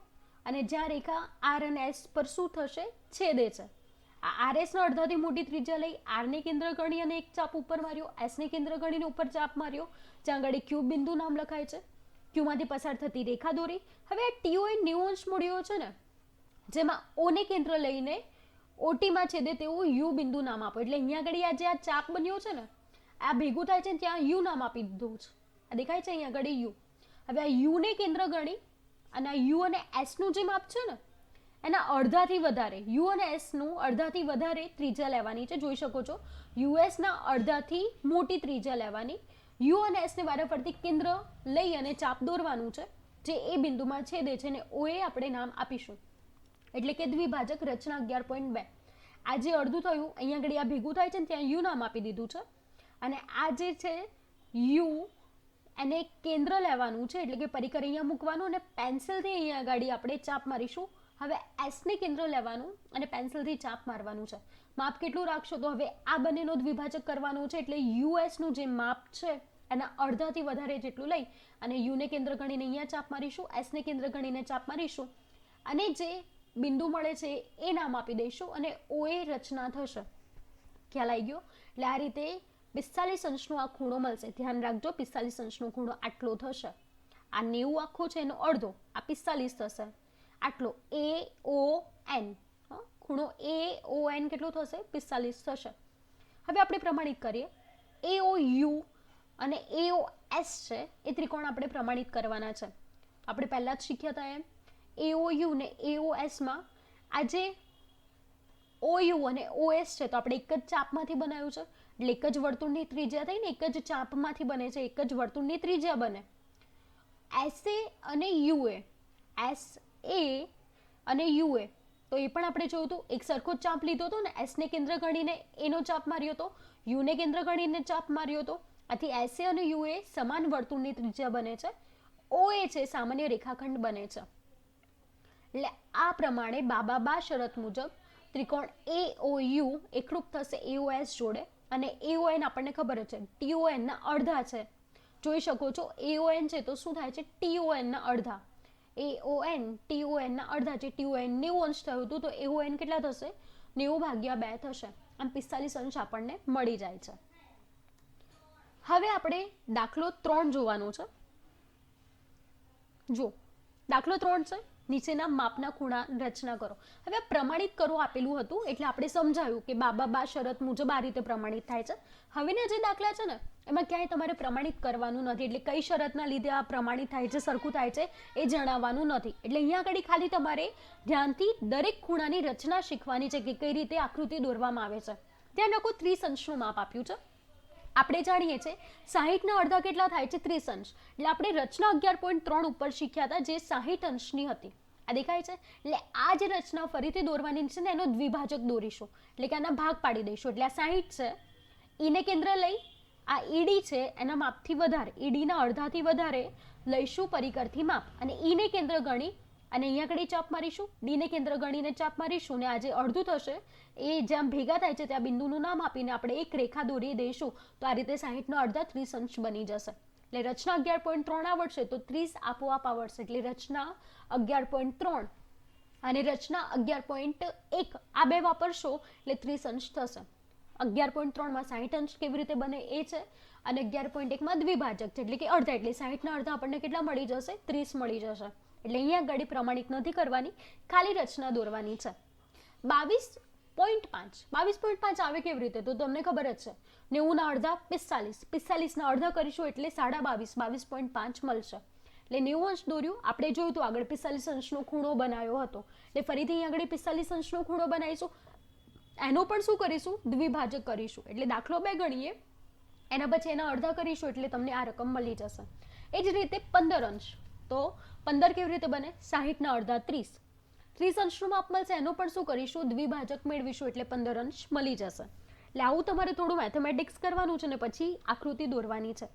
Speaker 1: અને જ્યાં રેખા R અને S પર શું થશે, છેદે છે. આ RS ના અડધાથી મોટી ત્રિજ્યા લઈ R ને કેન્દ્ર ગણી અને એક ચાપ ઉપર માર્યો, S ને કેન્દ્ર ગણીને ઉપર ચાપ માર્યો, જ્યાં આગળ Q બિંદુ નામ લખાય છે. Q માંથી પસાર થતી રેખા દોરી. હવે આ TON 90 અંશ મળ્યો છે ને, જેમાં O ને કેન્દ્ર લઈને OT માં છેદે તેવું U બિંદુ નામ આપો. એટલે અહીંયા આગળ આ જે આ ચાપ બન્યો છે ને, આ ભેગું થાય છે ત્યાં U નામ આપી દીધું છે. આ દેખાય છે અહીંયા આગળ U. હવે આ U ને કેન્દ્ર ગણી અને આ U અને S નું જે માપ છે ને એના અડધાથી વધારે, U અને S નું અડધાથી વધારે ત્રિજ્યા લેવાની છે. જોઈ શકો છો, US ના અડધાથી મોટી ત્રિજ્યા લેવાની. U અને S ને વારાફરતી કેન્દ્ર લઈ અને ચાપ દોરવાનું છે, જે એ બિંદુમાં છેદે છે, અને OA આપણે નામ આપીશું. એટલે કે દ્વિભાજક રચના 11.2. આ જે અડધું થયું અહીંયા આગળ આ ભેગું થાય છે ને ત્યાં U નામ આપી દીધું છે, અને આ જે છે U એને કેન્દ્ર લેવાનું છે, એટલે કે પરિકર અહીંયા મૂકવાનું અને પેન્સિલથી અહીંયા આગળ આપણે ચાપ મારીશું. હવે S ને કેન્દ્ર લેવાનું અને પેન્સિલથી ચાપ મારવાનું છે. માપ કેટલું રાખશો, તો હવે આ બંનેનો દ્વિભાજક કરવાનું છે, એટલે US નું જે માપ છે એના અડધાથી વધારે જેટલું લઈ અને U ને કેન્દ્ર ગણીને અહીંયા ચાપ મારીશું, S ને કેન્દ્ર ગણીને ચાપ મારીશું, અને જે બિંદુ મળે છે એ નામ આપી દઈશું, અને OA રચના થશે. ખ્યાલ આવી ગયો? એટલે આ રીતે 45 અંશનો આ ખૂણો મળશે. ધ્યાન રાખજો, 45 અંશનો ખૂણો આટલો થશે. આ 90 આખો છે એનો અડધો, આ 45 થશે. આટલો AON, ખૂણો AON કેટલો થશે, 45 થશે. હવે આપણે પ્રમાણિત કરીએ. AOU અને AOS છે એ ત્રિકોણ આપણે પ્રમાણિત કરવાના છે. આપણે પહેલા જ શીખ્યા હતા એમ. AOU ને AOS માં આ જે OU અને OS છે તો આપણે એક જ ચાપમાંથી બનાવ્યું છે, એટલે એક જ વર્તુળની ત્રિજ્યા થઈ ને, એક જ ચાપમાંથી બને છે, એક જ વર્તુળની ત્રિજ્યા બને. SA અને UA, SA અને UA, તો એ પણ આપણે જોયું હતું, એક સરખો ચાપ લીધો હતો ને, S ને કેન્દ્ર ગણીને એનો ચાપ માર્યો હતો, U ને કેન્દ્ર ગણીને ચાપ માર્યો હતો, આથી SA અને UA સમાન વર્તુળની ત્રિજ્યા બને છે. OA છે સામાન્ય રેખાખંડ બને છે. એટલે આ પ્રમાણે બાબા શરત મુજબ ત્રિકોણ AOU એકરૂપ થશે AOS જોડે, અને AON આપણને ખબર છે TON ના અડધા છે. જોઈ શકો છો, AON છે તો શું થાય છે, TON ના અડધા. AON TON ના અડધા, જે TON 90 અંશ થયું હતું, તો AON કેટલા થશે, 90/2 થશે. આમ 45 અંશ આપણને મળી જાય છે. હવે આપણે દાખલો 3 જોવાનો છે. જો દાખલો 3 છે, નીચેના માપના ખૂણા રચના કરો. હવે પ્રમાણિત કરો આપેલું હતું, એટલે આપણે સમજાયું કે બાબા શરત મુજબ આ રીતે પ્રમાણિત થાય છે. હવેના જે દાખલા છે ને એમાં ક્યાંય તમારે પ્રમાણિત કરવાનું નથી, એટલે કઈ શરતના લીધે આ પ્રમાણિત થાય છે, સરખું થાય છે એ જણાવવાનું નથી. એટલે અહીંયા આગળ ખાલી તમારે ધ્યાનથી દરેક ખૂણાની રચના શીખવાની છે કે કઈ રીતે આકૃતિ દોરવામાં આવે છે. ત્યાં લોકો 30 અંશનું માપ આપ્યું છે. આપણે જાણીએ છીએ 60 ના અડધા કેટલા થાય છે, 30 અંશ. એટલે આપણે રચના 11.3 ઉપર શીખ્યા હતા, જે 60 અંશની હતી. આ દેખાય છે? એટલે આ જે રચના ફરીથી દોરવાની છે ને એનો દ્વિભાજક દોરીશું, એટલે કે આના ભાગ પાડી દઈશું. એટલે આ 60 છે, ઈને કેન્દ્ર લઈ આ ED છે એના માપથી વધારે, ED ના અડધાથી વધારે લઈશું પરિકરથી માપ, અને ઈને કેન્દ્ર ગણી અને અહીંયા આગળ ચાપ મારીશું, D ને કેન્દ્ર ગણીને ચાપ મારીશું, અને આ જે અડધું થશે એ જ્યાં ભેગા થાય છે ત્યાં બિંદુનું નામ આપીને આપણે એક રેખા દોરી દઈશું. તો આ રીતે 60 નો અડધા 30 અંશ બની જશે. એટલે રચના 11.3 આવડશે તો 30 આપોઆપ આવડશે. એટલે રચના 11.3 અને રચના 11.1 આ બે વાપરશો એટલે 30 અંશ થશે. 11.3 માં 60 અંશ કેવી રીતે બને એ છે, અને 11.1 માં દ્વિભાજક છે, એટલે કે અડધા, એટલે 60 ના અડધા આપણને કેટલા મળી જશે, 30 મળી જશે. એટલે અહીંયા ગાડી પ્રમાણિત નથી કરવાની, ખાલી રચના દોરવાની છે. 22.5 આવે કેવી રીતે, તો તમને ખબર જ છે, 90 ના અડધા 45, 45 ના અડધા કરીશું એટલે 22.5 મળશે. એટલે 90 અંશ દોર્યું. આપણે જોયું હતું આગળ 45 અંશનો ખૂણો બનાવ્યો હતો, એટલે ફરીથી અહીંયા આગળ 45 અંશનો ખૂણો બનાવીશું. એનો પણ શું કરીશું, દ્વિભાજક કરીશું. એટલે દાખલો 2 ગણીએ, એના પછી એના અડધા કરીશું એટલે તમને આ રકમ મળી જશે. એ જ રીતે 15 અંશ, તો 15 કેવી રીતે બને, 60 ના અડધા 30, ત્રિસંશનું માપ મળશે એનો પણ શું કરીશું, દ્વિભાજક મેળવીશું, એટલે 15 અંશ મળી જશે. એટલે આવું તમારે થોડું મેથેમેટિક્સ કરવાનું છે ને પછી આકૃતિ દોરવાની છે.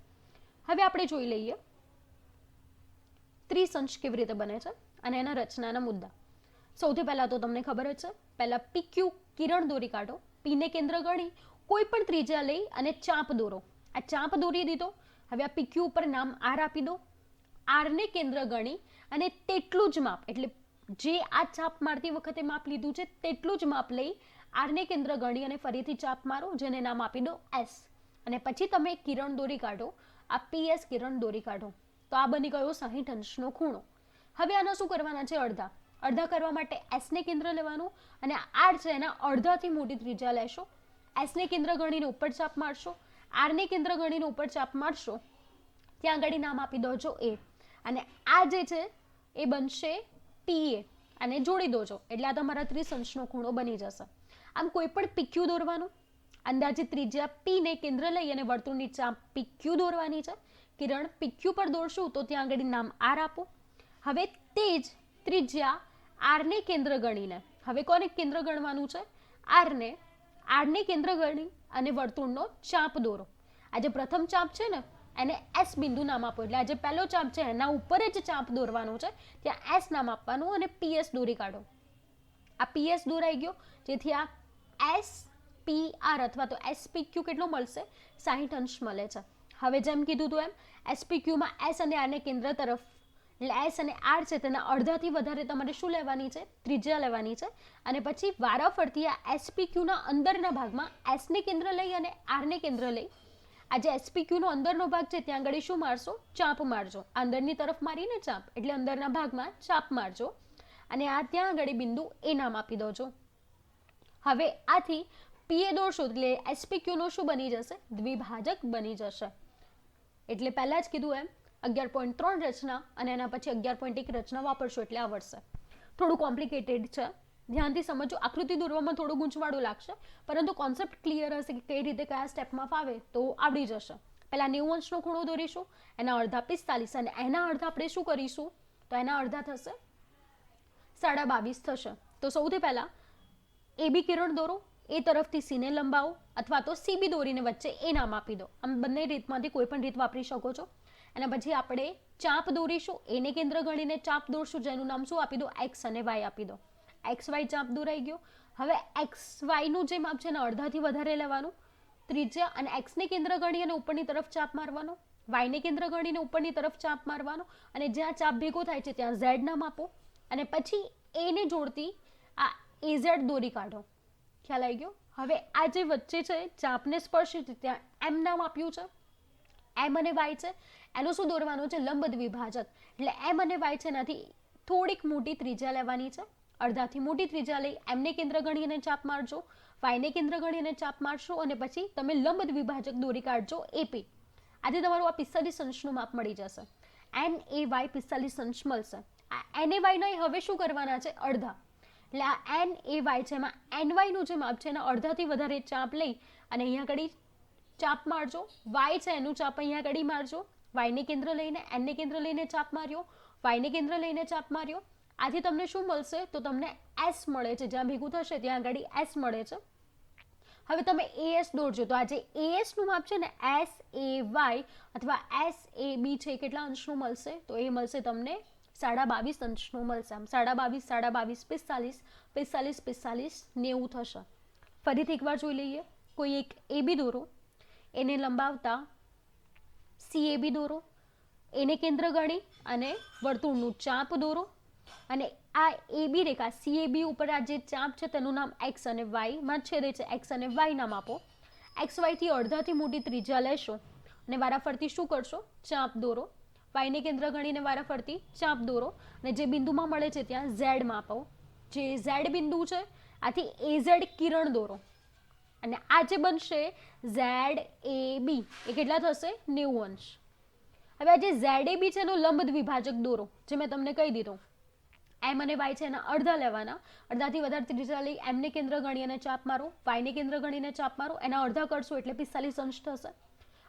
Speaker 1: હવે આપણે જોઈ લઈએ ત્રિસંશ કેવી રીતે બને છે અને એના રચનાના મુદ્દા. સૌથી પહેલા તો તમને ખબર જ છે, પહેલા PQ કિરણ દોરી કાઢો, P ને કેન્દ્ર ગણી કોઈ પણ ત્રિજ્યા લઈ અને ચાપ દોરો. આ ચાપ દોરી દીધો. હવે આ PQ ઉપર નામ R આપી દો. R ને કેન્દ્ર ગણી અને તેટલું જ માપ, એટલે જે આ ચાપ મારતી વખતે માપ લીધું છે તેટલું જ માપ લઈ R ને કેન્દ્ર ગણી અને ફરીથી ચાપ મારો, જેને નામ આપી દો S. અને પછી તમે કિરણ દોરી કાઢો, આ PS કિરણ દોરી કાઢો. તો આ બની ગયો 60 અંશનો ખૂણો. હવે આના શું કરવાના છે, અડધા. અડધા કરવા માટે S ને કેન્દ્ર લેવાનું અને R છે એના અડધાથી મોટી ત્રિજ્યા લેશો. S ને કેન્દ્ર ગણીને ઉપર ચાપ મારશો, R ને કેન્દ્ર ગણીને ઉપર ચાપ મારશો, ત્યાં આગળ નામ આપી દોજો A. અને આ જે છે એ બનશે PA અને જોડી દોજો, એટલે આ તમારા ત્રિસંશનો ખૂણો બની જશે. આમ કોઈ પણ PQ દોરવાનું, અંદાજિત ત્રિજ્યા P ને કેન્દ્ર લઈ અને વર્તુળની ચાપ PQ દોરવાની છે. કિરણ PQ પર દોરશું તો ત્યાં આગળ નામ R આપો. હવે તે જ ત્રિજ્યા R ને કેન્દ્ર ગણીને, હવે કોને કેન્દ્ર ગણવાનું છે, R ને કેન્દ્ર ગણી અને વર્તુળનો ચાપ દોરો. આ જે પ્રથમ ચાપ છે ને એને S બિંદુ નામ આપો, એટલે આ જે પહેલો ચાપ છે એના ઉપર જ ચાપ દોરવાનો છે, ત્યાં S નામ આપવાનું અને PS દોરી કાઢો. આ PS દોરાઈ ગયો, જેથી આ SPR અથવા તો SPQ કેટલો મળશે, 60 અંશ મળે છે. હવે જેમ કીધું હતું એમ SPQ માં S અને R ને કેન્દ્ર તરફ, એટલે S અને R છે તેના અડધાથી વધારે તમારે શું લેવાની છે, ત્રિજ્યા લેવાની છે. અને પછી વારાફરતી આ SPQ ના અંદરના ભાગમાં S ને કેન્દ્ર લઈ અને R ને કેન્દ્ર લઈ, આ જે SPQ નો અંદરનો ભાગ છે ત્યાં આગળ શું મારશો, ચાપ મારજો. અંદરની તરફ મારીને ચાપ, એટલે અંદરના ભાગમાં ચાપ મારજો અને આ ત્યાં આગળ બિંદુ A નામ આપી દોજો. હવે આથી PA દોરશો એટલે SPQ નો શું બની જશે, દ્વિભાજક બની જશે. એટલે પહેલા જ કીધું એમ 11.3 રચના અને એના પછી 11.1 રચના વાપરશો એટલે આવડશે. થોડું કોમ્પ્લિકેટેડ છે, ધ્યાનથી સમજો. આકૃતિ દોરવામાં થોડું ગૂંચવાડું લાગશે, પરંતુ કોન્સેપ્ટ ક્લિયર હશે કે કઈ રીતે કયા સ્ટેપમાં ફાવે તો આવડી જશે. પહેલા 90 અંશનો ખૂણો દોરીશું, એના અડધા 45 અને એના અડધા આપણે શું કરીશું, તો એના અડધા થશે 22.5 થશે. તો સૌથી પહેલા AB કિરણ દોરો, એ તરફથી C ને લંબાવો અથવા તો CB દોરીને વચ્ચે એ નામ આપી દો. આમ બંને રીતમાંથી કોઈ પણ રીત વાપરી શકો છો. એના પછી આપણે ચાપ દોરીશું, એને કેન્દ્ર ગણીને ચાપ દોરશું, જેનું નામ શું આપી દો, X અને Y આપી દો. XY ચાપ દોરાઈ ગયો. હવે XY નું જે માપ છે એને અડધાથી વધારે લેવાનું, ત્રિજ્યા, અને X ને કેન્દ્ર ગણી અને ઉપરની તરફ ચાપ મારવાનો, Y ને કેન્દ્ર ગણીને ઉપરની તરફ ચાપ મારવાનો અને જ્યાં ચાપ ભેગો થાય છે ત્યાં Z નામ આપો. અને પછી A ને જોડતી આ AZ દોરી કાઢો. ખ્યાલ આવી ગયો. હવે આ જે વચ્ચે છે ચાપને સ્પર્શે છે ત્યાં M નામ આપ્યું છે. M અને Y છે એનું શું દોરવાનું છે, લંબ દ્વિભાજક. એટલે M અને Y છે એનાથી થોડીક મોટી ત્રિજ્યા લેવાની છે, અડધાથી મોટી ત્રિજ્યા લઈ M ને કેન્દ્ર ગણીને ચાપ મારજો, Y ને કેન્દ્ર ગણીને ચાપ મારશો અને પછી તમે લંબ દ્વિભાજક દોરી કાઢજો AP. આજે તમારું આ 45 અંશનું માપ મળી જશે. NAY 45 અંશ મળશે. આ NAY ના હવે શું કરવાના છે, અડધા. એટલે આ NAY છે એમાં NY નું જે માપ છે એના અડધાથી વધારે ચાપ લઈ અને અહીંયા આગળ ચાપ મારજો. Y છે એનું ચાપ અહીંયા આગળ મારજો. Y ને કેન્દ્ર લઈને N ને કેન્દ્ર લઈને ચાપ માર્યો, Y ને કેન્દ્ર લઈને ચાપ માર્યો. આથી તમને શું મળશે, તો તમને S મળે છે, જ્યાં ભેગું થશે ત્યાં આગળ S મળે છે. હવે તમે AS દોરજો, તો આ જે AS નું માપ છે ને SAY અથવા SAB છે કેટલા અંશનું મળશે, તો એ મળશે તમને 22.5 અંશનું મળશે. આમ 22.5, 22, 45, 45, 90 થશે. ફરીથી એકવાર જોઈ લઈએ. કોઈ એક AB દોરો, એને લંબાવતા CAB દોરો, એને કેન્દ્ર ગણી અને વર્તુળનું ચાપ દોરો અને આ AB રેખા CAB ઉપર આ જે ચાપ છે તેનું નામ X અને Y માં છેદે છે, X અને Y નામ આપો. XY થી અડધાથી મોટી ત્રિજ્યા લેશો અને વારાફરતી શું કરશો, ચાપ દોરો. Y ને કેન્દ્ર ગણીને વારાફરતી ચાપ દોરો અને જે બિંદુમાં મળે છે ત્યાં Z માં આપો. જે Z બિંદુ છે આથી AZ કિરણ દોરો અને આ જે બનશે ZAB એ કેટલા થશે, 90 અંશ. હવે આ જે ZAB છે એનો લંબ દ્વિભાજક દોરો, જે મેં તમને કહી દીધું. M અને Y છે એના અડધા લેવાના, અડધાથી વધારે ત્રિજ્યા લઈ M ને કેન્દ્ર ગણી અને ચાપ મારો, Y ને કેન્દ્ર ગણીને ચાપ મારો, એના અડધા કરશો એટલે 45 અંશ થશે.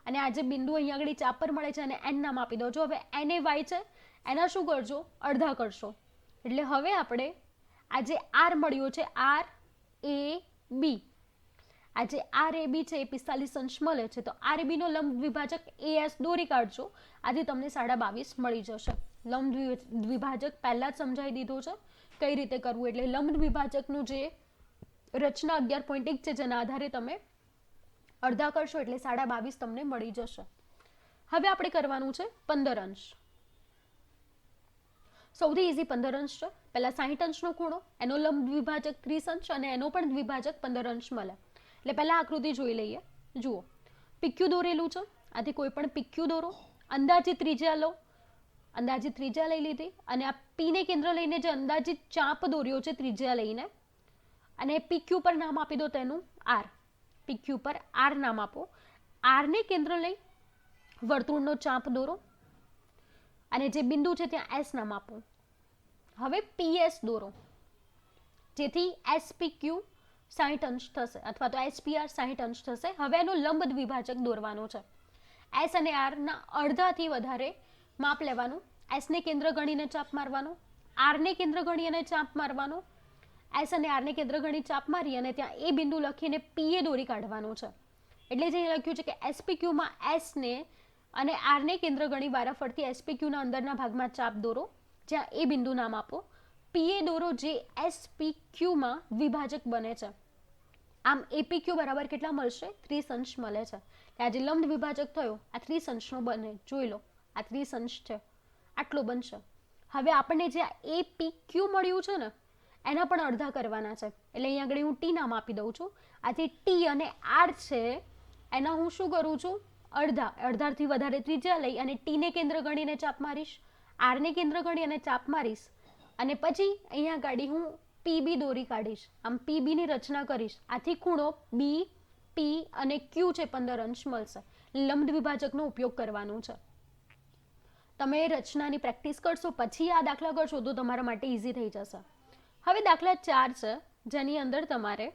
Speaker 1: અને આ જે બિંદુ અહીંયા આગળ ચાપ પર મળે છે અને N નામ આપી દો. જો હવે N એ Y છે એના શું કરજો, અડધા કરશો. એટલે હવે આપણે આ જે આર મળ્યો છે આર એ બી, આ જે આર એ બી છે એ 45 અંશ મળે છે, તો આર બી નો લંબ દ્વિભાજક એસ દોરી કાઢજો, આજે તમને 22.5 મળી જશે. લંબ દ્વિભાજક પહેલા જ સમજાવી દીધો છે કઈ રીતે કરવું, એટલે લંબ દ્વિભાજકનું જે રચના 11.1 છે જેના આધારે તમે અડધા કરશો એટલે 22.5 તમને મળી જશે. હવે આપણે કરવાનું છે 15 અંશ. સૌથી ઈઝી 15 અંશ છે. પહેલા 60 અંશનો ખૂણો, એનો લંબ દ્વિભાજક 30 અંશ અને એનો પણ દ્વિભાજક 15 અંશ મળે. એટલે પહેલા આકૃતિ જોઈ લઈએ. જુઓ, પીક્યુ દોરેલું છે, આથી કોઈ પણ પીક્યુ દોરો, અંદાજિત ત્રિજ્યા લો, અંદાજિત ત્રિજ્યા લઈ લીધી અને આ પી ને કેન્દ્ર લઈને જે અંદાજિત ચાપ દોર્યો છે ત્રિજ્યા લઈને, અને પીક્યુ પર નામ આપી દો તેનું આર. પીક્યુ પર આર નામ આપો. આર ને કેન્દ્ર લઈ વર્તુળનો ચાપ દોરો અને જે બિંદુ છે ત્યાં એસ નામ આપો. હવે પીએસ દોરો, જેથી એસપીક્યુ 60 અંશ થશે અથવા તો એસપીઆર 60 અંશ થશે. હવે એનો લંબ દ્વિભાજક દોરવાનો છે. એસ અને આર ના અડધાથી વધારે માપ લેવાનું. એસ ને કેન્દ્ર ગણીને ચાપ મારવાનો, આર ને કેન્દ્ર ગણી અને ચાપ મારવાનો. એસ અને આર ને કેન્દ્ર ગણી ચાપ મારી અને ત્યાં એ બિંદુ લખીને પીએ દોરી કાઢવાનું છે. એટલે જે લખ્યું છે કે એસપીક્યુમાં એસ ને અને આર ને કેન્દ્ર ગણી વારાફરતી એસપીક્યુના અંદરના ભાગમાં ચાપ દોરો, જ્યાં એ બિંદુ નામ આપો. પીએ દોરો જે એસપીક્યુમાં દ્વિભાજક બને છે. આમ એપીક્યુ બરાબર કેટલા મળશે? 30 અંશ મળે છે. આ જે લંબ દ્વિભાજક થયો આ 30 અંશનો બને. જોઈ લો, આ 30 અંશ છે, આટલો બનશે. હવે આપણને જે એપીક્યુ મળ્યું છે ને એના પણ અડધા કરવાના છે, એટલે અહીંયા આગળ હું ટી નામ આપી દઉં છું. આ જે ટી અને આર છે એના હું શું કરું છું? અડધાથી વધારે ત્રિજ્યા લઈ અને ટી ને કેન્દ્ર ગણીને ચાપ મારીશ, આર ને કેન્દ્ર ગણી અને ચાપ મારીશ, અને પછી અહીંયા ગાડી હું પીબી દોરી કાઢીશ. આમ પીબી ની રચના કરીશ. આથી ખૂણો બી, પી અને ક્યુ છે 15 અંશ મળશે. લંબ દ્વિભાજકનો ઉપયોગ કરવાનો છે. તમે રચનાની પ્રેક્ટિસ કરશો પછી આ દાખલા કરશો તો તમારા માટે ઈઝી થઈ જશે. હવે દાખલા 4 છે, જેની અંદર તમારે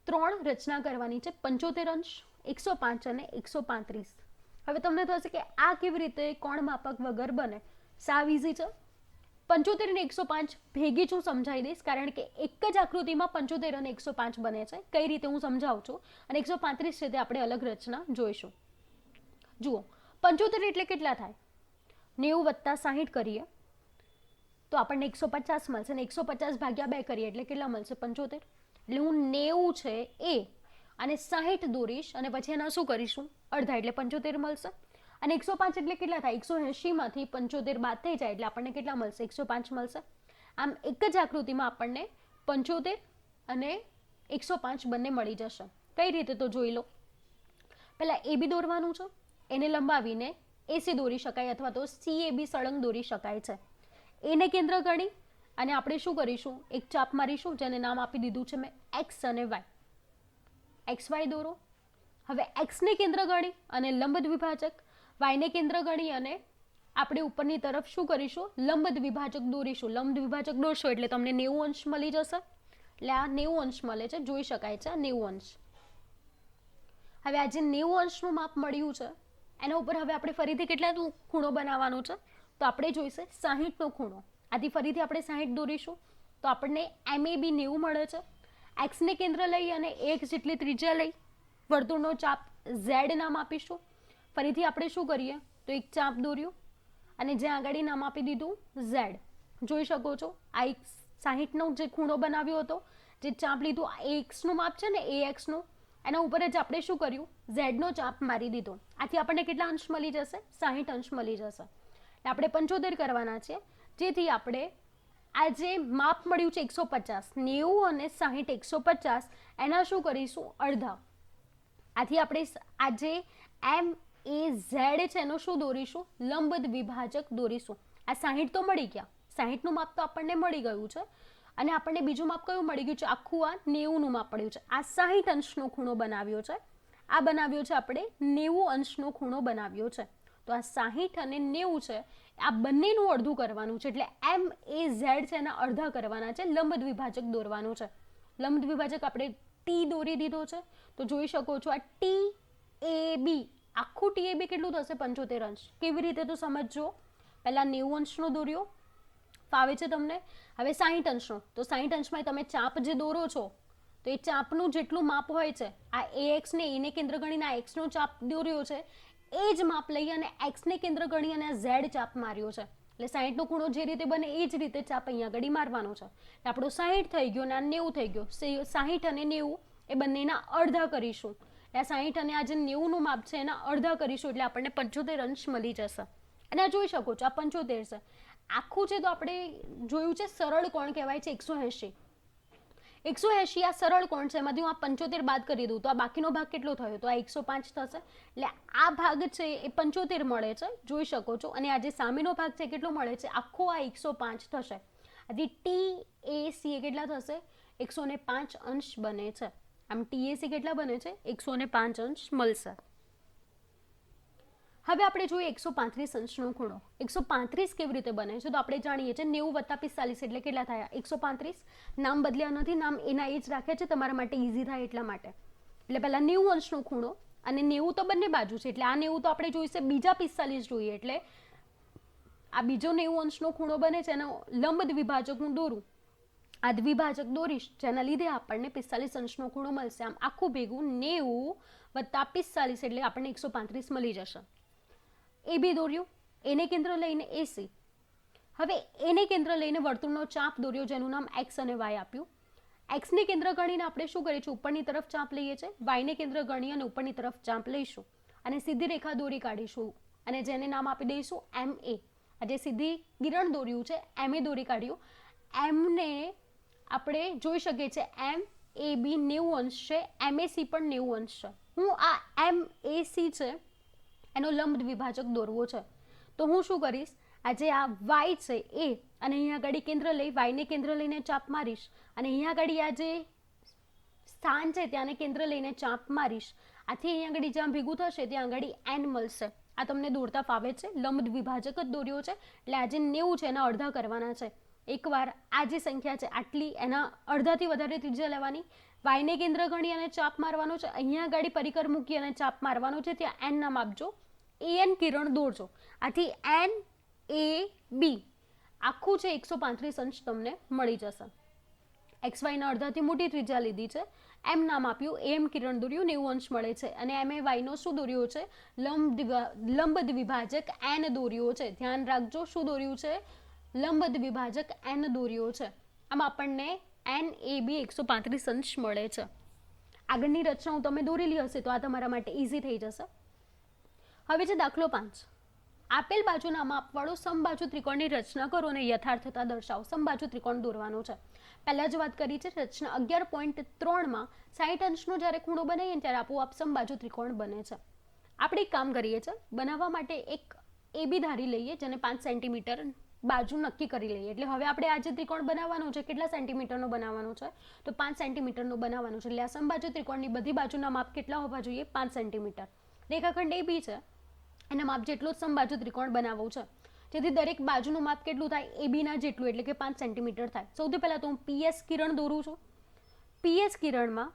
Speaker 1: 3 રચના કરવાની છે. 75 અંશ, 105 અને 135. હવે તમને થશે કે આ કેવી રીતે કોણ માપક વગર બને? સાવ ઈઝી છે. 75 અને 105 ભેગી જ હું સમજાવી દઈશ, કારણ કે એક જ આકૃતિમાં 75 અને 105 બને છે. કઈ રીતે હું સમજાવું છું, અને 135 છે તે આપણે અલગ રચના જોઈશું. જુઓ, 75 એટલે કેટલા થાય? 90 + 60 કરીએ તો આપણને 150 મળશે, અને 150 ભાગ્યા 2 કરીએ એટલે કેટલા મળશે? 75. એટલે હું 90 છે એ અને 60 દોરીશ અને પછી એના શું કરીશું? અડધા, એટલે 75 મળશે. અને 105 એટલે કેટલા થાય? 180 માંથી 75 બાદ થઈ જાય એટલે આપણને કેટલા મળશે? 105 મળશે. આમ એક જ આકૃતિમાં આપણને 75 અને 105 બંને મળી જશે. કઈ રીતે તો જોઈ લો. પહેલા એબી દોરવાનું છે, એને લંબાવીને એસી દોરી શકાય અથવા તો સીએબી સળંગ દોરી શકાય છે. એને કેન્દ્ર ગણી અને આપણે શું કરીશું? એક ચાપ મારીશું, જેને નામ આપી દીધું છે મેં એક્સ અને વાય. એક્સ વાય દોરો. હવે એક્સ ને કેન્દ્ર ગણી અને લંબ દ્વિભાજક, વાય ને કેન્દ્ર ગણી અને આપણે ઉપરની તરફ શું કરીશું? લંબ દ્વિભાજક દોરીશું. લંબ દ્વિભાજક દોરશો એટલે તમને 90 અંશ મળી જશે. એટલે આ 90 અંશ મળે છે, જોઈ શકાય છે આ 90 અંશ. હવે આ જે 90 અંશનું માપ મળ્યું છે એના ઉપર હવે આપણે ફરીથી કેટલા ખૂણો બનાવવાનો છે? તો આપણે જોઈશે 60નો ખૂણો. આથી ફરીથી આપણે 60 દોરીશું તો આપણને એમએબી 90 મળે છે. એક્સ ને કેન્દ્ર લઈ અને 1 જેટલી ત્રિજ્યા લઈ વર્તુળનો ચાપ ઝેડ નામ આપીશું. ફરીથી આપણે શું કરીએ તો એક ચાપ દોર્યું અને જ્યાં આગળ નામ આપી દીધું ઝેડ. જોઈ શકો છો આ એક 60નો જે ખૂણો બનાવ્યો હતો, જે ચાપ લીધું આ એક્સનું માપ છે ને એ એક્સનું, એના ઉપર જ આપણે શું કર્યું? ઝેડનો ચાપ મારી દીધો. આથી આપણને કેટલા અંશ મળી જશે? 60 અંશ મળી જશે. એટલે આપણે 75 કરવાના છે, જેથી આપણે આ જે માપ મળ્યું છે 150, 90 અને 60, 150 એના શું કરીશું? અડધા. આથી આપણે આ જે એમ એ ઝેડ છે એનો શું દોરીશું? લંબ દ્વિભાજક દોરીશું. આ 60 તો મળી ગયા, 60નું માપ તો આપણને મળી ગયું છે, અને આપણને બીજું માપ કયું મળી ગયું છે? આખું આ 90નું માપ પડ્યું છે. આ 60 અંશનો ખૂણો બનાવ્યો છે, આ બનાવ્યો છે આપણે 90 અંશનો ખૂણો બનાવ્યો છે. તો આ 60 અને 90 છે, આ બંનેનું અડધું કરવાનું છે. એટલે એમ એ ઝેડ છે એના અડધા કરવાના છે, લંબ દ્વિભાજક દોરવાનું છે. લંબ દ્વિભાજક આપણે ટી દોરી દીધો છે, તો જોઈ શકો છો આ ટી એ બી, આખું ટી એ બી કેટલું થશે? 75 અંશ. કેવી રીતે તો સમજજો. પહેલા 90 અંશનો દોર્યો, ફાવે છે તમને? હવે 60 અંશનો, તો 60 અંશમાં તમે ચાપ જે દોરો છો તો એ ચાપનું જેટલું માપ હોય છે, આ AX ને એને કેન્દ્ર ગણીને આ X નો ચાપ દોર્યો છે, એ જ માપ લઈ અને X ને કેન્દ્ર ગણી અને આ Z ચાપ માર્યો છે. એટલે 60 નો ખૂણો જે રીતે બને એ જ રીતે ચાપ અહીંયા આગળ મારવાનો છે. આપણો 60 થઈ ગયો અને આ 90 થઈ ગયો. 60 અને 90 એ બંનેના અડધા કરીશું. એટલે 60 અને આ જે 90 નું માપ છે એના અડધા કરીશું એટલે આપણને 75 અંશ મળી જશે. અને આ જોઈ શકો છો આ 75 છે. આખું છે તો આપણે જોયું છે સરળ કોણ કહેવાય છે 180. 180 આ સરળ કોણ છે, એમાંથી હું આ 75 બાદ કરી દઉં તો આ બાકીનો ભાગ કેટલો થયો? તો આ 105 થશે. એટલે આ ભાગ છે એ 75 મળે છે, જોઈ શકો છો. અને આ જે સામેનો ભાગ છે કેટલો મળે છે? આખો આ 105 થશે. આથી TAC એ કેટલા થશે? 105 અંશ બને છે. આમ TAC કેટલા બને છે? 105 અંશ મળશે. હવે આપણે જોઈએ 135 અંશનો ખૂણો. 135 કેવી રીતે બને છે? તો આપણે જાણીએ છીએ 90 + 45 એટલે કેટલા થયા? 135. નામ બદલ્યા નથી, નામ એના એ જ રાખ્યા છે તમારા માટે ઈઝી થાય એટલા માટે. એટલે પહેલા 90 અંશનો ખૂણો અને 90 તો બંને બાજુ છે એટલે આ 90 તો આપણે જોઈશે, બીજા 45 જોઈએ એટલે આ બીજો 90 અંશનો ખૂણો બને છે એનો લંબ દ્વિભાજક હું દોરું, આ દ્વિભાજક દોરીશ જેના લીધે આપણને 45 અંશનો ખૂણો મળશે. આમ આખું ભેગું 90 + 45 એટલે આપણને 135 મળી જશે. AB દોર્યું, એને કેન્દ્ર લઈને AC. હવે એને કેન્દ્ર લઈને વર્તુળનો ચાપ દોર્યો જેનું નામ X અને Y આપ્યું. X ને કેન્દ્ર ગણીને આપણે શું કરીશું? ઉપરની તરફ ચાપ લઈએ છીએ. Y ને કેન્દ્ર ગણી અને ઉપરની તરફ ચાપ લઈશું અને સીધી રેખા દોરી કાઢીશું અને જેને નામ આપી દઈશું MA. આ જે સીધી કિરણ દોર્યું છે MA દોરી કાઢ્યું. M ને આપણે જોઈ શકીએ છીએ MAB 90 અંશ છે, MAC પણ 90 અંશ છે. હું આ MAC છે એનો લંબ દ્વિભાજક દોરવો છે તો હું શું કરીશ? આજે આ Y છે એ અને અહીંયા આગળ કેન્દ્ર લઈ Y ને કેન્દ્ર લઈને ચાપ મારીશ અને અહીંયા આગળ આ જે સ્થાન છે ત્યાંને કેન્દ્ર લઈને ચાપ મારીશ. આથી અહીંયા આગળ જ્યાં ભેગું થશે ત્યાં આગળ N મળશે. આ તમને દોરતા ફાવે છે, લંબ દ્વિભાજક જ દોર્યો છે એટલે આ જે 90 છે એના અડધા કરવાના છે. એકવાર આ જે સંખ્યા છે આટલી એના અડધાથી વધારે ત્રિજ્યા લેવાની, Y ને કેન્દ્ર ગણી અને ચાપ મારવાનો છે, અહીંયા આગળ પરિકર મૂકી અને ચાપ મારવાનો છે, ત્યાં N નામ આપજો, AN કિરણ દોરજો. આથી NAB આખું છે 135 અંશ તમને મળી જશે. XY ના અડધાથી મોટી ત્રિજ્યા લીધી છે, M નામ આપ્યું, AM કિરણ દોર્યું, 90 અંશ મળે છે અને MAY નો શું દોર્યો છે? લંબ દ્વિભાજક N દોર્યો છે. ધ્યાન રાખજો શું દોર્યું છે? લંબ દ્વિભાજક N દોર્યો છે. આમ આપણને NAB 135 અંશ મળે છે. આગળની રચનાઓ તમે દોરેલી હશે તો આ તમારા માટે ઈઝી થઈ જશે. હવે છે દાખલો 5. આપેલ બાજુના માપવાળો સમબાજુ ત્રિકોણની રચના કરો અને યથાર્થતા દર્શાવો. સમબાજુ ત્રિકોણ દોરવાનો છે. પહેલા જ વાત કરી છે રચના 11.3 માં 60 અંશનો જ્યારે ખૂણો બનાવીએ ત્યારે આપોઆપ સમબાજુ ત્રિકોણ બને છે. આપણે એક કામ કરીએ છીએ, બનાવવા માટે એક AB ધારી લઈએ જેને 5 સેન્ટીમીટર બાજુ નક્કી કરી લઈએ. એટલે હવે આપણે આ જે ત્રિકોણ બનાવવાનો છે કેટલા સેન્ટીમીટરનો બનાવવાનો છે? તો 5 સેન્ટીમીટરનો બનાવવાનો છે. એટલે આ સમબાજુ ત્રિકોણની બધી બાજુના માપ કેટલા હોવા જોઈએ? 5 સેન્ટીમીટર. રેખાખંડ AB છે એના માપ જેટલું જ સમબાજુ ત્રિકોણ બનાવવું છે જેથી દરેક બાજુનું માપ કેટલું થાય? AB ના જેટલું એટલે કે 5 સેન્ટીમીટર થાય. સૌથી પહેલા તો હું PS કિરણ દોરું છું. PS કિરણમાં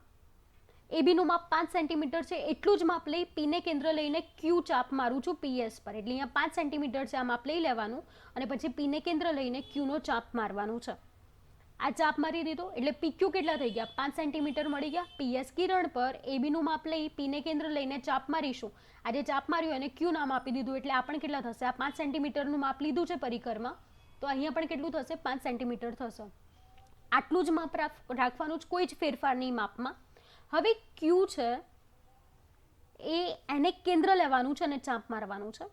Speaker 1: AB નું માપ 5 સેન્ટીમીટર છે એટલું જ માપ લઈ P ને કેન્દ્ર લઈને Q ચાપ મારું છું PS પર. એટલે અહીંયા 5 સેન્ટીમીટર છે આ માપ લઈ લેવાનું અને પછી P ને કેન્દ્ર લઈને Q નો ચાપ મારવાનું છે. આ ચાપ મારી દીધો એટલે PQ કેટલા થઈ ગયા? 5 સેન્ટીમીટર મળી ગયા. PS કિરણ પર AB નું માપ લઈ P ને કેન્દ્ર લઈને ચાપ મારીશું. આ જે ચાપ માર્યું એને Q નામ આપી દીધું એટલે આ પણ કેટલા થશે? આ 5 સેન્ટીમીટરનું માપ લીધું છે પરિકરમાં તો અહીંયા પણ કેટલું થશે? 5 સેન્ટીમીટર થશે. આટલું જ માપ રાખવાનું જ, કોઈ જ ફેરફાર નહીં માપમાં. હવે Q છે એને કેન્દ્ર લેવાનું છે અને ચાપ મારવાનું છે.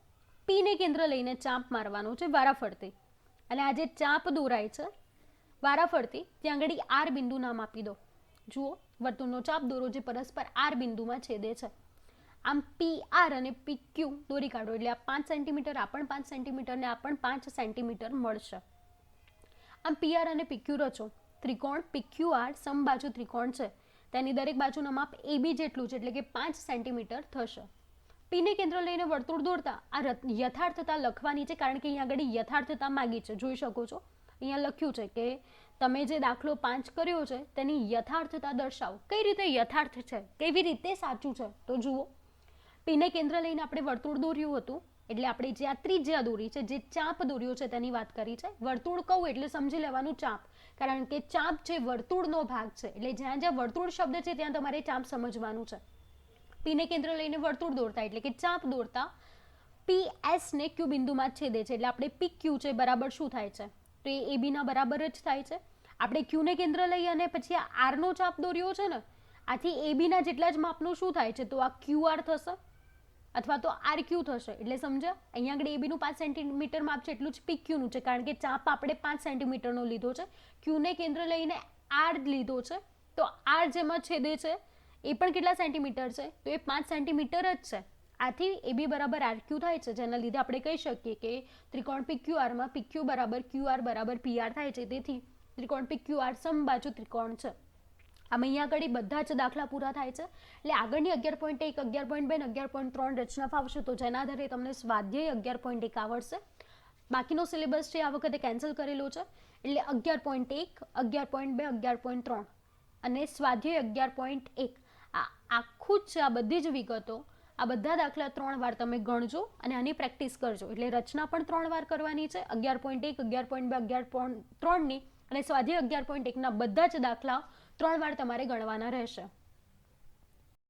Speaker 1: P ને કેન્દ્ર લઈને ચાપ મારવાનું છે વારાફરતી અને આ જે ચાપ દોરાય છે વારાફરતી ત્યાં આગળ R બિંદુ નામ આપી દો. જુઓ વર્તુળનો ચાપ દોરો જે પરસ્પર R બિંદુમાં છેદે છે. આમ PR અને PQ દોરી કાઢો એટલે આ 5 સેન્ટીમીટર, આ પણ 5 સેન્ટીમીટર ને આ પણ 5 સેન્ટીમીટર મળશે. આમ PR અને PQ રચો. ત્રિકોણ PQR સમબાજુ ત્રિકોણ છે તેની દરેક બાજુના માપ AB જેટલું છે એટલે કે 5 સેન્ટીમીટર થશે. P ને કેન્દ્ર લઈને વર્તુળ દોરતા આ યથાર્થતા લખવાની છે કારણ કે અહીંયા આગળ યથાર્થતા માગી છે. જોઈ શકો છો અહીંયા લખ્યું છે કે તમે જે દાખલો 5 કર્યો છે તેની યથાર્થતા દર્શાવો. કઈ રીતે યથાર્થ છે, કેવી રીતે સાચું છે? તો જુઓ, P ને કેન્દ્ર લઈને આપણે વર્તુળ દોર્યું હતું એટલે આપણે જે આ ત્રિજ્યા દોરી છે, જે ચાપ દોર્યો છે તેની વાત કરી છે. વર્તુળ કહું એટલે સમજી લેવાનું ચાપ, કારણ કે ચાપ જે વર્તુળનો ભાગ છે, એટલે જ્યાં જ્યાં વર્તુળ શબ્દ છે ત્યાં તમારે ચાપ સમજવાનું છે. પીને કેન્દ્ર લઈને વર્તુળ દોરતા એટલે કે ચાપ દોરતા PS ને Q બિંદુમાં છેદે છે, એટલે આપણે PQ છે બરાબર શું થાય છે, તો એ AB ના બરાબર જ થાય છે. આપણે Q ને કેન્દ્ર લઈ અને પછી આ R નો ચાપ દોર્યો છે ને, આથી AB ના જેટલા જ માપનું શું થાય છે, તો આ QR થશે અથવા તો RQ થશે. એટલે સમજ્યા, અહીંયા આગળ AB નું 5 સેન્ટીમીટર માપ છે એટલું જ PQ નું છે, કારણ કે ચાપ આપણે 5 સેન્ટીમીટરનો લીધો છે. Q ને કેન્દ્ર લઈને R લીધો છે, તો R જેમાં છેદે છે એ પણ કેટલા સેન્ટીમીટર છે, તો એ 5 સેન્ટીમીટર જ છે. આથી AB બરાબર RQ થાય છે, જેના લીધે આપણે કહી શકીએ કે ત્રિકોણ PQR માં PQ બરાબર QR બરાબર PR થાય છે. તેથી ત્રિકોણ PQR સમબાજુ ત્રિકોણ છે. આમ અહીંયા આગળ બધા જ દાખલા પૂરા થાય છે. એટલે આગળની 11.1, 11.2 અને 11.3 રચના ફાવશે, તો જેના આધારે તમને સ્વાધ્યાય 11.1 આવડશે. બાકીનો સિલેબસ છે આ વખતે કેન્સલ કરેલો છે, એટલે 11.1, 11.2, 11.3 અને સ્વાધ્યાય 11.1 આ આખું જ છે. આ બધી જ વિગતો, આ બધા દાખલા 3 વાર તમે ગણજો અને આની પ્રેક્ટિસ કરજો. એટલે રચના પણ 3 વાર કરવાની છે, 11.1, 11.2, 11.3 ની, અને સ્વાધ્યાય 11.1 ના બધા જ દાખલા 3 વાર તમારે ગણવાના રહેશે.